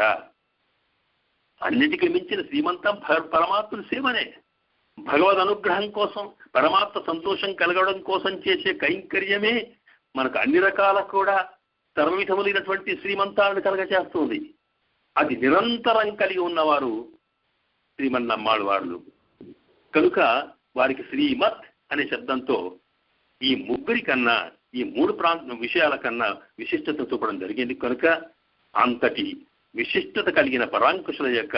అన్నిటికీ మించిన శ్రీమంతం పరమాత్మ సేవనే. భగవద్ అనుగ్రహం కోసం, పరమాత్మ సంతోషం కలగడం కోసం చేసే కైంకర్యమే మనకు అన్ని రకాల కూడా సర్వవిధములైనటువంటి శ్రీమంతాలను కలగచేస్తుంది. అది నిరంతరం కలిగి ఉన్నవారు శ్రీమన్నామాళ్వార్లు. కనుక వారికి శ్రీమత్ అనే శబ్దంతో ఈ ముగ్గురి కన్నా, ఈ 3 విషయాల కన్నా విశిష్టత చూపడం జరిగింది. కనుక అంతటి విశిష్టత కలిగిన పరాంకుశుల యొక్క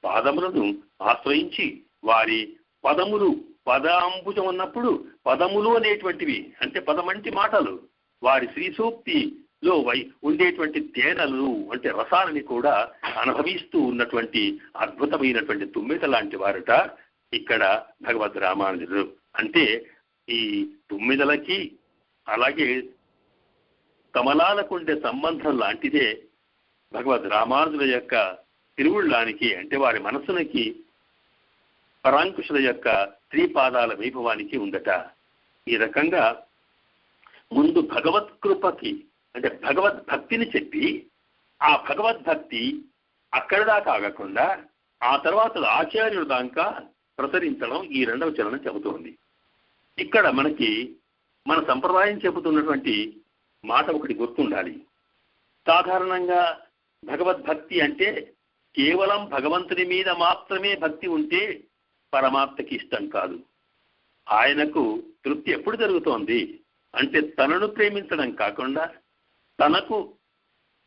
పాదములను ఆశ్రయించి వారి పదములు, పదాంబుజం ఉన్నప్పుడు పదములు అనేటువంటివి అంటే పదమంటి మాటలు, వారి శ్రీ సూక్తిలో ఉండేటువంటి తేనెలు అంటే రసాలని కూడా అనుభవిస్తూ ఉన్నటువంటి అద్భుతమైనటువంటి తుమ్మెద లాంటి వారట ఇక్కడ భగవద్ రామానుజులు. అంటే ఈ తుమ్మెదలకి అలాగే కమలాలకు ఉండే సంబంధం లాంటిదే భగవద్ రామానుజుల యొక్క తిరువుళ్ళానికి, అంటే వారి మనసునికి పరాంకుశుల యొక్క శ్రీపాదాల వైభవానికి ఉందట. ఈ రకంగా ముందు భగవత్కృపకి అంటే భగవద్భక్తిని చెప్పి ఆ భగవద్భక్తి అక్కడి దాకా ఆగకుండా ఆ తర్వాత ఆచార్యుల దాకా ప్రసరించడం ఈ 2వ చరణం చెబుతోంది. ఇక్కడ మనకి మన సంప్రదాయం చెబుతున్నటువంటి మాట ఒకటి గుర్తుండాలి. సాధారణంగా భగవద్భక్తి అంటే కేవలం భగవంతుని మీద మాత్రమే భక్తి ఉంటే పరమాత్మకి ఇష్టం కాదు. ఆయనకు తృప్తి ఎప్పుడు జరుగుతోంది అంటే తనను ప్రేమించడం కాకుండా తనకు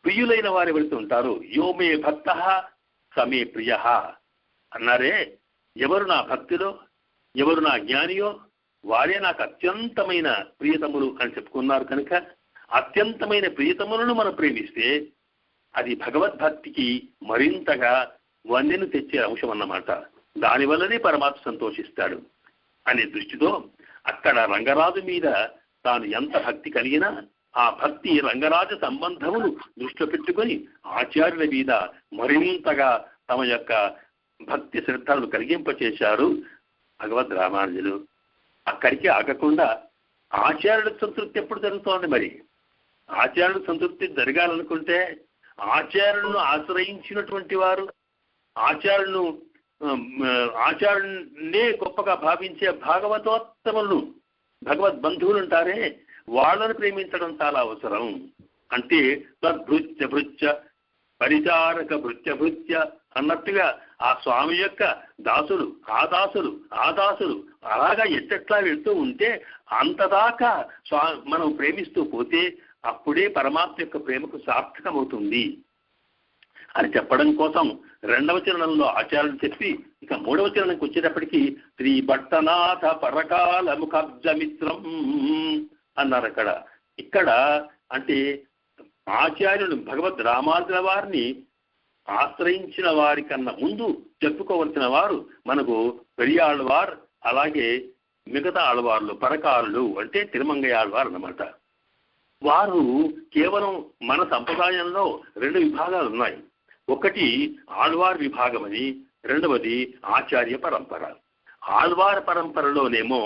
ప్రియులైన వారు ఎవరితో ఉంటారు, యోమే భక్త సమే ప్రియ అన్నారే, ఎవరు నా భక్తిలో ఎవరు నా జ్ఞానియో వారే నాకు అత్యంతమైన ప్రియతములు అని చెప్పుకున్నారు. కనుక అత్యంతమైన ప్రియతములను మనం ప్రేమిస్తే అది భగవద్భక్తికి మరింతగా వందెను తెచ్చే అంశం అన్నమాట. దానివల్లనే పరమాత్మ సంతోషిస్తాడు అనే దృష్టితో అక్కడ రంగరాజు మీద తాను ఎంత భక్తి కలిగినా ఆ భక్తి రంగరాజ సంబంధమును దృష్టిలో పెట్టుకొని ఆచార్యుల మీద మరింతగా తమ యొక్క భక్తి శ్రద్ధలను కలిగింపచేశారు భగవద్ రామానుజులు. అక్కడికి ఆగకుండా ఆచార్యులకు సంతృప్తి ఎప్పుడు జరుగుతోంది? మరి ఆచార్యులకు సంతృప్తి జరగాలనుకుంటే ఆచార్యులను ఆశ్రయించినటువంటి వారు, ఆచార్యునే గొప్పగా భావించే భాగవతోత్తములను, భగవద్బంధువులు ఉంటారే వాళ్ళను ప్రేమించడం చాలా అవసరం. అంటే తద్భృత్య పరిచారక భృత్య అన్నట్టుగా ఆ స్వామి యొక్క దాసులు అలాగా ఎట్టెట్లా వెళ్తూ ఉంటే అంతదాకా మనం ప్రేమిస్తూ పోతే అప్పుడే పరమాత్మ యొక్క ప్రేమకు సార్థకమవుతుంది అని చెప్పడం కోసం 2వ చరణంలో ఆచార్యులు చెప్పి ఇక 3వ చరణంకి వచ్చేటప్పటికి శ్రీ భట్టనాథ పరకాల ముఖాబ్జమిత్రం అన్నారు. ఇక్కడ అంటే ఆచార్యులు భగవద్ రామానుజుల వారిని ఆశ్రయించిన వారి కన్నా ముందు చెప్పుకోవలసిన వారు మనకు పెరియాళ్వార్, అలాగే మిగతా ఆళ్వార్లు, పరకారులు అంటే తిరుమంగయ్య ఆళ్వార్ అన్నమాట. వారు కేవలం మన సంప్రదాయంలో 2 విభాగాలు ఉన్నాయి. ఒకటి ఆళ్వార్ విభాగం అని, 2వది ఆచార్య పరంపర. ఆళ్వార్ పరంపరలోనేమో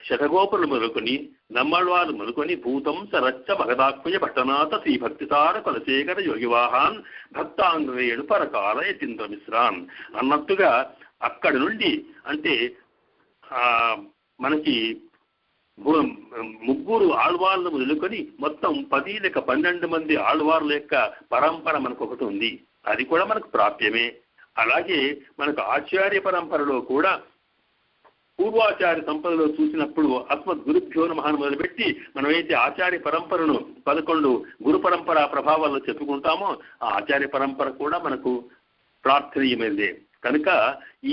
శతగోపులు మొదలుకొని నమ్మళ్వారు మొదలుకొని భూతం సరచ్చ భగదాత్మయ భట్టనాథ శ్రీ భక్తిసార కులశేఖర యోగివాహాన్ భక్తాంగ్రేయుడు పరకాల యతీంద్ర మిశ్రాన్ అన్నట్టుగా అక్కడి నుండి అంటే మనకి ముగ్గురు ఆళ్వార్లను మొదలుకొని మొత్తం 10 లేక 12 మంది ఆళ్వార్ల యొక్క పరంపర మనకు ఒకటి ఉంది. అది కూడా మనకు ప్రాప్యమే. అలాగే మనకు ఆచార్య పరంపరలో కూడా పూర్వాచార్య సంపదలో చూసినప్పుడు అస్మద్ గురుభ్యో నమః మొదలుపెట్టి మనమైతే ఆచార్య పరంపరను 11 గురు పరంపర ప్రభావాల్లో చెప్పుకుంటామో ఆ ఆచార్య పరంపర కూడా మనకు ప్రార్థనీయమైనదే. కనుక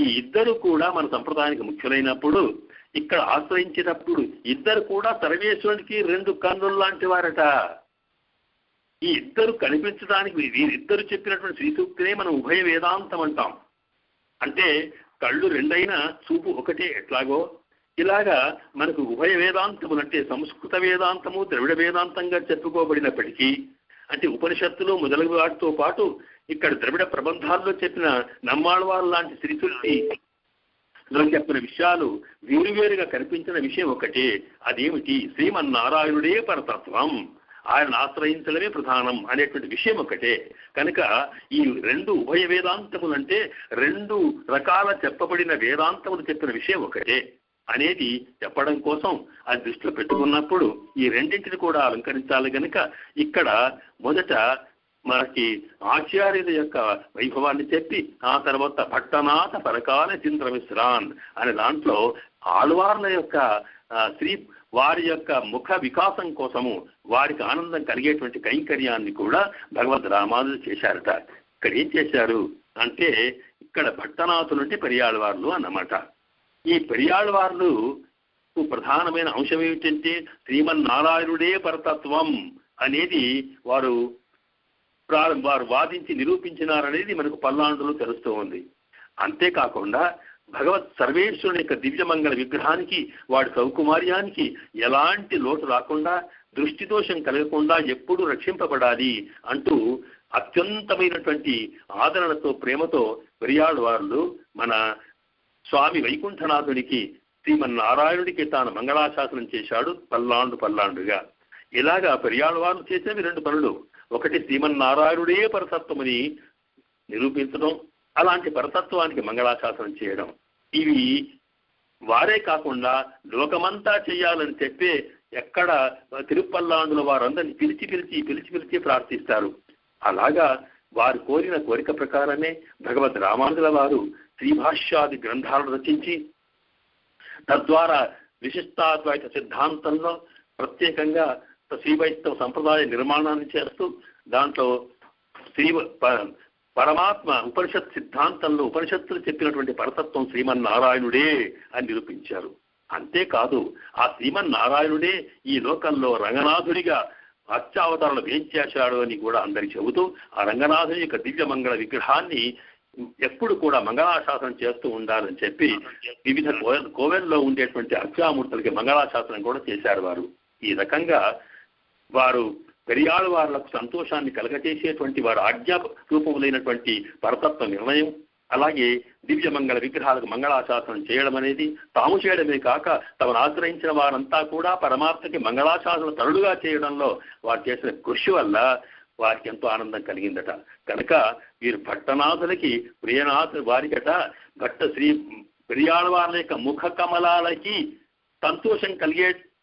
ఈ ఇద్దరు కూడా మన సంప్రదాయానికి ముఖ్యులైనప్పుడు ఇక్కడ ఆశ్రయించేటప్పుడు ఇద్దరు కూడా సర్వేశ్వరునికి 2 కన్నులు లాంటి వారట. ఈ ఇద్దరు కనిపించడానికి వీరిద్దరు చెప్పినటువంటి శ్రీ సూక్తినే మనం ఉభయ వేదాంతం అంటాం. అంటే కళ్ళు రెండైనా చూపు ఒకటే ఎట్లాగో ఇలాగా మనకు ఉభయ వేదాంతములు అంటే సంస్కృత వేదాంతము ద్రవిడ వేదాంతంగా చెప్పుకోబడినప్పటికీ అంటే ఉపనిషత్తులు మొదలగు వాటితో పాటు ఇక్కడ ద్రవిడ ప్రబంధాల్లో చెప్పిన నమ్మాళ్వారు లాంటి శ్రీశుక్తిలో చెప్పిన విషయాలు వేరువేరుగా కనిపించిన విషయం ఒకటే. అదేమిటి? శ్రీమన్నారాయణుడే పరతత్వం, ఆయన ఆశ్రయించడమే ప్రధానం అనేటువంటి విషయం ఒకటే. కనుక ఈ 2 ఉభయ వేదాంతములు అంటే 2 రకాల చెప్పబడిన వేదాంతములు చెప్పిన విషయం ఒకటే అనేది చెప్పడం కోసం అది దృష్టిలో పెట్టుకున్నప్పుడు ఈ రెండింటిని కూడా అలంకరించాలి. కనుక ఇక్కడ మొదట మనకి ఆచార్యుల యొక్క వైభవాన్ని చెప్పి ఆ తర్వాత భట్టనాథ పరకాల చింద్ర మిశ్రాన్ అనే దాంట్లో ఆళ్వార్ల యొక్క వారి యొక్క ముఖ వికాసం కోసము వారికి ఆనందం కలిగేటువంటి కైంకర్యాన్ని కూడా భగవద్ రామానుజులు చేశారట. ఇక్కడ ఏం చేశారు అంటే ఇక్కడ భట్టనాథులు అంటే పెరియాళ్వార్లు అన్నమాట. ఈ పెరియాళ్వార్లు ప్రధానమైన అంశం ఏమిటంటే శ్రీమన్నారాయణుడే పరతత్వం అనేది వారు వాదించి నిరూపించినారనేది మనకు పల్లాండులో తెలుస్తూ ఉంది. అంతేకాకుండా భగవత్ సర్వేశ్వరుని యొక్క దివ్యమంగళ విగ్రహానికి వాడి సౌకుమార్యానికి ఎలాంటి లోటు రాకుండా దృష్టి దోషం కలగకుండా ఎప్పుడూ రక్షింపబడాలి అంటూ అత్యంతమైనటువంటి ఆదరణతో ప్రేమతో పెరియాళ్వార్లు మన స్వామి వైకుంఠనాథునికి శ్రీమన్నారాయణుడికి తాను మంగళాశాసనం చేశాడు పల్లాండుగా. ఇలాగా పెరియాళ్వార్లు చేసేవి 2 పనులు. ఒకటి శ్రీమన్నారాయణుడే పరతత్వమని నిరూపించడం, అలాంటి పరతత్వానికి మంగళాశాసనం చేయడం. ఇవి వారే కాకుండా లోకమంతా చేయాలని చెప్పే ఎక్కడ తిరుపల్లాండుల వారందరినీ పిలిచి ప్రార్థిస్తారు. అలాగా వారు కోరిన కోరిక ప్రకారమే భగవద్ రామానుజుల వారు శ్రీభాష్యాది గ్రంథాలను రచించి తద్వారా విశిష్టాద్వైత సిద్ధాంతంలో ప్రత్యేకంగా శ్రీ వైష్ణవ సంప్రదాయ నిర్మాణాన్ని చేస్తూ దాంట్లో పరమాత్మ ఉపనిషత్ సిద్ధాంతంలో ఉపనిషత్తులు చెప్పినటువంటి పరతత్వం శ్రీమన్నారాయణుడే అని నిరూపించారు. అంతేకాదు ఆ శ్రీమన్నారాయణుడే ఈ లోకంలో రంగనాథుడిగా అత్యావతారాలు వేంచేశాడు అని కూడా అందరికి చెబుతూ ఆ రంగనాథుని యొక్క దివ్యమంగళ విగ్రహాన్ని ఎప్పుడు కూడా మంగళాశాసనం చేస్తూ ఉండాలని చెప్పి వివిధ కోవెల్లో ఉండేటువంటి అర్చామూర్తులకి మంగళాశాసనం కూడా చేశారు వారు. ఈ రకంగా వారు పెరియాళ్వార్లకు సంతోషాన్ని కలగచేసేటువంటి వారు ఆజ్ఞా రూపములైనటువంటి పరతత్వ నిర్ణయం, అలాగే దివ్యమంగళ విగ్రహాలకు మంగళాశాసనం చేయడం అనేది తాము చేయడమే కాక తమను ఆశ్రయించిన వారంతా కూడా పరమాత్మకి మంగళాశాసన తరుడుగా చేయడంలో వారు చేసిన కృషి వల్ల వారికి ఎంతో ఆనందం కలిగిందట. కనుక వీరు భట్టనాథులకి వారికట శ్రీ పెరియాళ్వార్ల యొక్క ముఖ కమలాలకి సంతోషం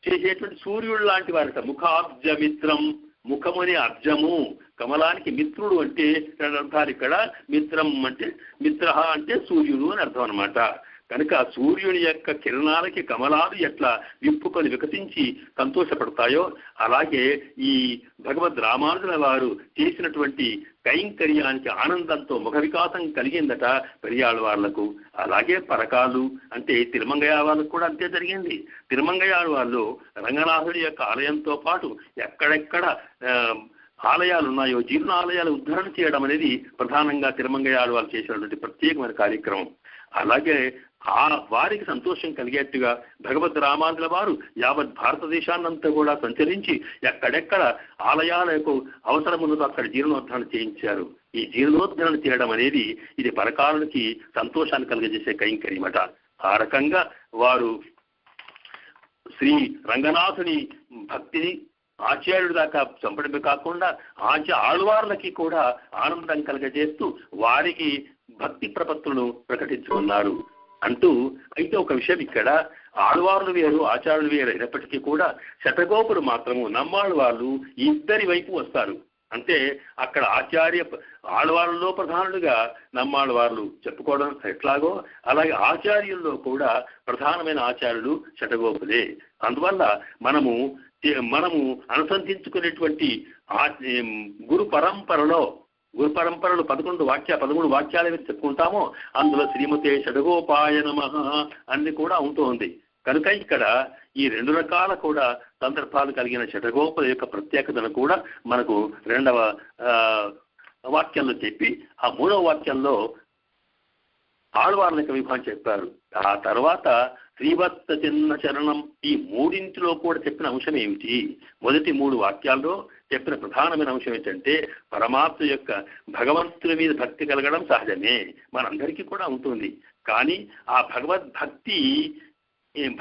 చేసేటువంటి సూర్యుడు లాంటి వారట. ముఖాబ్జమిత్రం, ముఖముని అబ్జము, కమలానికి మిత్రుడు అంటే 2 అర్థాలు ఇక్కడ. మిత్రం అంటే మిత్ర అంటే సూర్యుడు అని అర్థం అనమాట. కనుక సూర్యుని యొక్క కిరణాలకి కమలాలు ఎట్లా విప్పుకొని వికసించి సంతోషపడతాయో అలాగే ఈ భగవద్ రామానుజుల వారు చేసినటువంటి కైంకర్యానికి ఆనందంతో ముఖ వికాసం కలిగిందట పెరియాళ్వార్లకు. అలాగే పరకాలు అంటే తిరుమంగయ్య వాళ్ళకు కూడా అంతే జరిగింది. తిరుమంగయ్య వాళ్ళు రంగనాథుడి యొక్క ఆలయంతో పాటు ఎక్కడెక్కడ ఆలయాలు ఉన్నాయో జీర్ణ ఆలయాలు ఉద్ధరణ చేయడం అనేది ప్రధానంగా తిరుమంగయ్య వాళ్ళు చేసినటువంటి ప్రత్యేకమైన కార్యక్రమం. అలాగే వారికి సంతోషం కలిగేట్టుగా భగవద్ రామానుజుల వారు యావత్ భారతదేశాన్నంతా కూడా సంచరించి ఎక్కడెక్కడ ఆలయాలకు అవసరమున్నదో అక్కడ జీర్ణోద్ధరణ చేయించారు. ఈ జీర్ణోద్ధరణ చేయడం అనేది ఇది పరకాలునికి సంతోషాన్ని కలిగజేసే కైంకర్యమట. ఆ రకంగా వారు శ్రీ రంగనాథుని భక్తిని ఆచార్యుడి దాకా చంపడమే కాకుండా ఆళ్వార్లకి కూడా ఆనందం కలగజేస్తూ వారికి భక్తి ప్రపత్తులను ప్రకటించుకున్నారు అంటూ. అయితే ఒక విషయం ఇక్కడ ఆళ్వార్లు వేరు ఆచార్యులు వేరు అయినప్పటికీ కూడా శతగోపులు మాత్రము నమ్మాళ్ళు వాళ్ళు ఇద్దరి వైపు వస్తారు. అంటే అక్కడ ఆళ్వాళ్ళలో ప్రధానులుగా నమ్మాళ్ళ వాళ్ళు చెప్పుకోవడం ఎట్లాగో అలాగే ఆచార్యుల్లో కూడా ప్రధానమైన ఆచార్యులు శతగోపులే. అందువల్ల మనము అనుసంధించుకునేటువంటి గురు పరంపరలో 13 వాక్యాలు చెప్పుకుంటామో అందులో శ్రీమతే షడగోపాయ నమః అన్ని కూడా ఉంటుంది. కనుక ఇక్కడ ఈ 2 రకాల కూడా సందర్భాలు కలిగిన షడగోపుల యొక్క ప్రత్యేకతను కూడా మనకు 2వ వాక్యంలో చెప్పి ఆ 3వ వాక్యంలో ఆళ్వార్ల యొక్క విభాగం చెప్పారు. ఆ తర్వాత శ్రీవత్స చిన్న చరణం ఈ 3 కూడా చెప్పిన అంశం ఏమిటి? మొదటి 3 వాక్యాల్లో చెప్పిన ప్రధానమైన అంశం ఏంటంటే పరమాత్మ యొక్క భగవంతుని మీద భక్తి కలగడం సహజమే, మనందరికీ కూడా ఉంటుంది. కానీ ఆ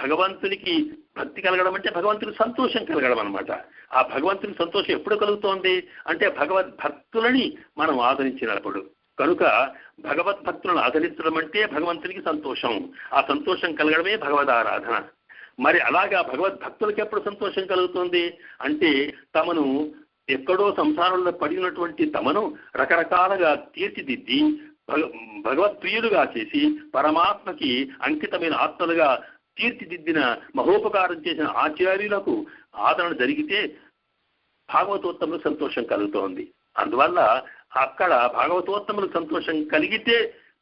భగవంతునికి భక్తి కలగడం అంటే భగవంతునికి సంతోషం కలగడం అనమాట. ఆ భగవంతుని సంతోషం ఎప్పుడు కలుగుతోంది అంటే భగవద్భక్తులని మనం ఆదరించినప్పుడు. కనుక భగవద్భక్తులను ఆదరించడం అంటే భగవంతునికి సంతోషం, ఆ సంతోషం కలగడమే భగవదారాధన. మరి అలాగా భగవద్భక్తులకి ఎప్పుడు సంతోషం కలుగుతుంది అంటే తమను ఎక్కడో సంసారంలో పడినటువంటి తమను రకరకాలుగా తీర్చిదిద్ది భగవత్ప్రియులుగా చేసి పరమాత్మకి అంకితమైన ఆత్మలుగా తీర్చిదిద్దిన మహోపకారం చేసిన ఆచార్యులకు ఆదరణ జరిగితే భాగవతోత్తములకు సంతోషం కలుగుతోంది. అందువల్ల అక్కడ భాగవతోత్తములకు సంతోషం కలిగితే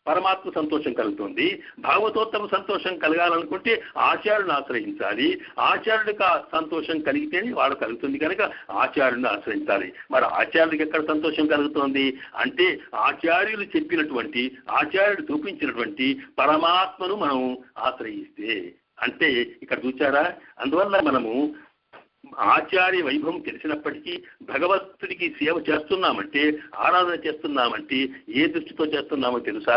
పరమాత్మ సంతోషం కలుగుతుంది. భాగవతోత్తమ సంతోషం కలగాలనుకుంటే ఆచార్యుని ఆశ్రయించాలి. ఆచార్యుడికి సంతోషం కలిగితేనే వాడు కలుగుతుంది కనుక ఆచార్యుడిని ఆశ్రయించాలి. మరి ఆచార్యుడికి ఎక్కడ సంతోషం కలుగుతోంది అంటే ఆచార్యులు చెప్పినటువంటి ఆచార్యుడు చూపించినటువంటి పరమాత్మను మనం ఆశ్రయిస్తే అంటే ఇక్కడ చూచారా. అందువల్ల మనము ఆచార్య వైభవం తెలిసినప్పటికీ భగవంతుడికి సేవ చేస్తున్నామంటే ఆరాధన చేస్తున్నామంటే ఏ దృష్టితో చేస్తున్నామో తెలుసా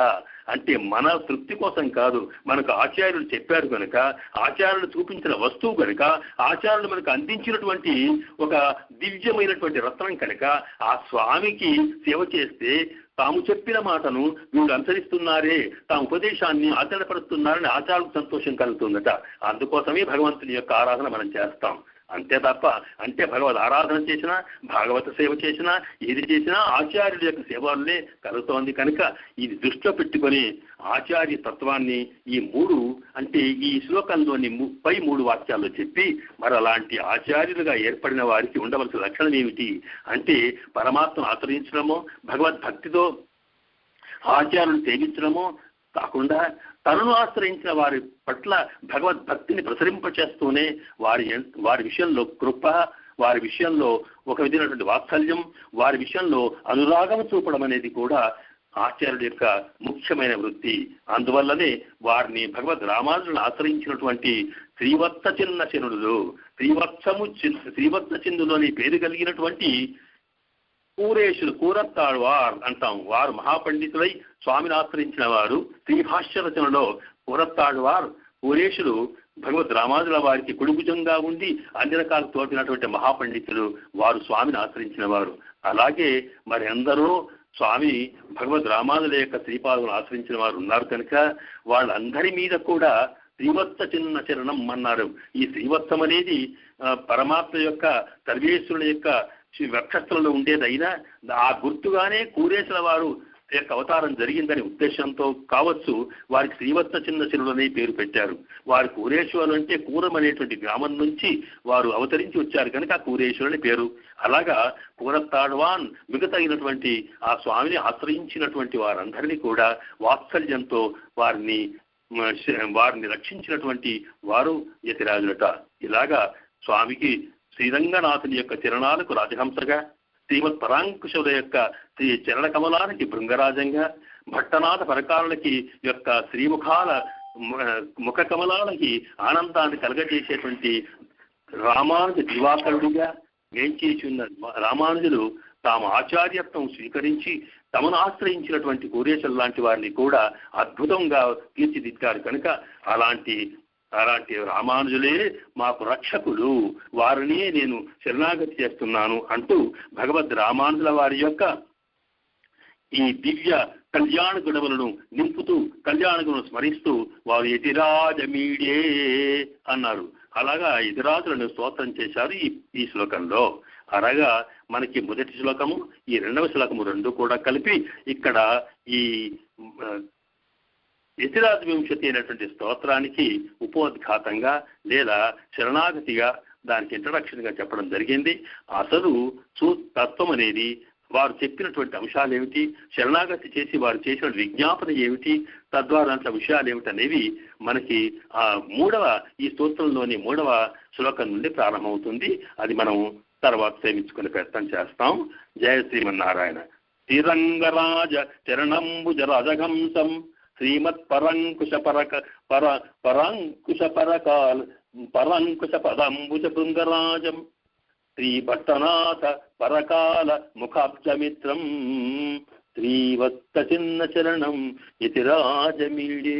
అంటే మన తృప్తి కోసం కాదు, మనకు ఆచార్యులు చెప్పారు కనుక, ఆచార్యులు చూపించిన వస్తువు కనుక, ఆచార్యులు మనకు అందించినటువంటి ఒక దివ్యమైనటువంటి రత్నం కనుక ఆ స్వామికి సేవ చేస్తే తాము చెప్పిన మాటను వీళ్ళు అనుసరిస్తున్నారే, తాము ఉపదేశాన్ని ఆచరణపరుస్తున్నారని ఆచార్యులకు సంతోషం కలుగుతుందట. అందుకోసమే భగవంతుని యొక్క ఆరాధన మనం చేస్తాం. అంతే తప్ప అంటే భగవద్ ఆరాధన చేసినా భాగవత సేవ చేసినా ఏది చేసినా ఆచార్యుల యొక్క సేవలనే కలుగుతోంది కనుక ఇది దృష్టిలో పెట్టుకొని ఆచార్య తత్వాన్ని ఈ 3 అంటే ఈ శ్లోకంలోని 3 వాక్యాల్లో చెప్పి మరి అలాంటి ఆచార్యులుగా ఏర్పడిన వారికి ఉండవలసిన లక్షణం ఏమిటి అంటే పరమాత్మను ఆశ్రయించడమో భగవద్భక్తితో ఆచార్యులను సేవించడమో కాకుండా తనను ఆశ్రయించిన వారి పట్ల భగవద్భక్తిని ప్రసరింపచేస్తూనే వారి విషయంలో కృప, వారి విషయంలో ఒక విధమైనటువంటి వాత్సల్యం, వారి విషయంలో అనురాగం చూపడం అనేది కూడా ఆచార్యుడి యొక్క ముఖ్యమైన వృత్తి. అందువల్లనే వారిని భగవద్ రామానుజులను ఆశ్రయించినటువంటి శ్రీవత్స చిన్న చనులు, శ్రీవత్స చిందులోని పేరు కలిగినటువంటి కూరేశులు, కూరత్తాళ్వార్ అంటాం. వారు మహాపండితులై స్వామిని ఆశ్రయించిన వారు. శ్రీభాష్య రచనలో కూరత్తాళ్వార్ కూరేశులు భగవద్ రామానుజుల వారికి కుడిభుజంగా ఉండి అన్ని రకాలు తోపినటువంటి మహాపండితులు, వారు స్వామిని ఆశ్రయించిన వారు. అలాగే మరి ఎందరో స్వామి భగవద్ రామానుజుల యొక్క శ్రీపాదులను ఆశ్రయించిన వారు ఉన్నారు కనుక వాళ్ళందరి మీద కూడా శ్రీవత్స చిన్న చరణం అన్నారు. ఈ శ్రీవత్సం అనేది పరమాత్మ యొక్క సర్వేశ్వరుల యొక్క వక్షస్థలంలో ఉండేదైనా ఆ గుర్తుగానే కూరేశుల వారు యొక్క అవతారం జరిగిందని ఉద్దేశంతో కావచ్చు వారికి శ్రీవత్స చిన్న చెరువులు అనే పేరు పెట్టారు. వారు కూరేశ్వరులు అంటే కూరం అనేటువంటి గ్రామం నుంచి వారు అవతరించి వచ్చారు కనుక ఆ కూరేశ్వరులు అని పేరు. అలాగా కూరత్తాళ్వాన్ మిగతాయినటువంటి ఆ స్వామిని ఆశ్రయించినటువంటి వారందరినీ కూడా వాత్సల్యంతో వారిని రక్షించినటువంటి వారు యతిరాజులట. ఇలాగా స్వామికి శ్రీరంగనాథుని యొక్క చరణాలకు రాజహంసగా, శ్రీమత్ పరాంకుశుల యొక్క శ్రీ చరణ కమలానికి భృంగరాజంగా, భట్టనాథ పరకాలకి యొక్క శ్రీముఖాల ముఖ కమలాలకి ఆనందాన్ని కలగజేసేటువంటి రామానుజ దివాకరుడిగా వేంచేసి ఉన్న రామానుజులు తాము ఆచార్యత్వం స్వీకరించి తమను ఆశ్రయించినటువంటి కూరేశుల లాంటి వారిని కూడా అద్భుతంగా తీర్చిదిద్దారు కనుక అలాంటి రామానుజులే మాకు రక్షకులు, వారిని నేను శరణాగతి చేస్తున్నాను అంటూ భగవద్ రామానుజుల వారి యొక్క ఈ దివ్య కళ్యాణ గుణములను నింపుతూ కళ్యాణ గుణం స్మరిస్తూ వారు యతిరాజమీడే అన్నారు. అలాగా యతిరాజులను స్తోత్రం చేశారు ఈ శ్లోకంలో. అలాగా మనకి మొదటి శ్లోకము ఈ రెండవ శ్లోకము రెండు కూడా కలిపి ఇక్కడ ఈ యతిరాజ వింశతి అయినటువంటి స్తోత్రానికి ఉపోద్ఘాతంగా లేదా శరణాగతిగా దానికి ఇంట్రడక్షన్ గా చెప్పడం జరిగింది. అసలు తత్వం అనేది వారు చెప్పినటువంటి అంశాలు ఏమిటి, శరణాగతి చేసి వారు చేసిన విజ్ఞాపన ఏమిటి, తద్వారా విషయాలు ఏమిటి అనేవి మనకి ఈ స్తోత్రంలోని 3వ శ్లోకం నుండి ప్రారంభమవుతుంది. అది మనం తర్వాత సేవించుకునే ప్రయత్నం చేస్తాం. జయ శ్రీమన్నారాయణ. శ్రీరంగరాజ చరణంబుజ రాజహంసం శ్రీమత్ పరంకుశ పరంకుశ పదంబుజ బృంగరాజం శ్రీభట్టనాథ పరకాల ముఖాబ్జమిత్రం శ్రీవత్త చిన్న చరణం యతిరాజమీడే.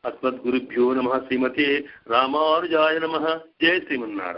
అస్మద్గురుభ్యో నమః. శ్రీమతే రామానుజాయ నమః. జయ శ్రీమన్నారాయణ.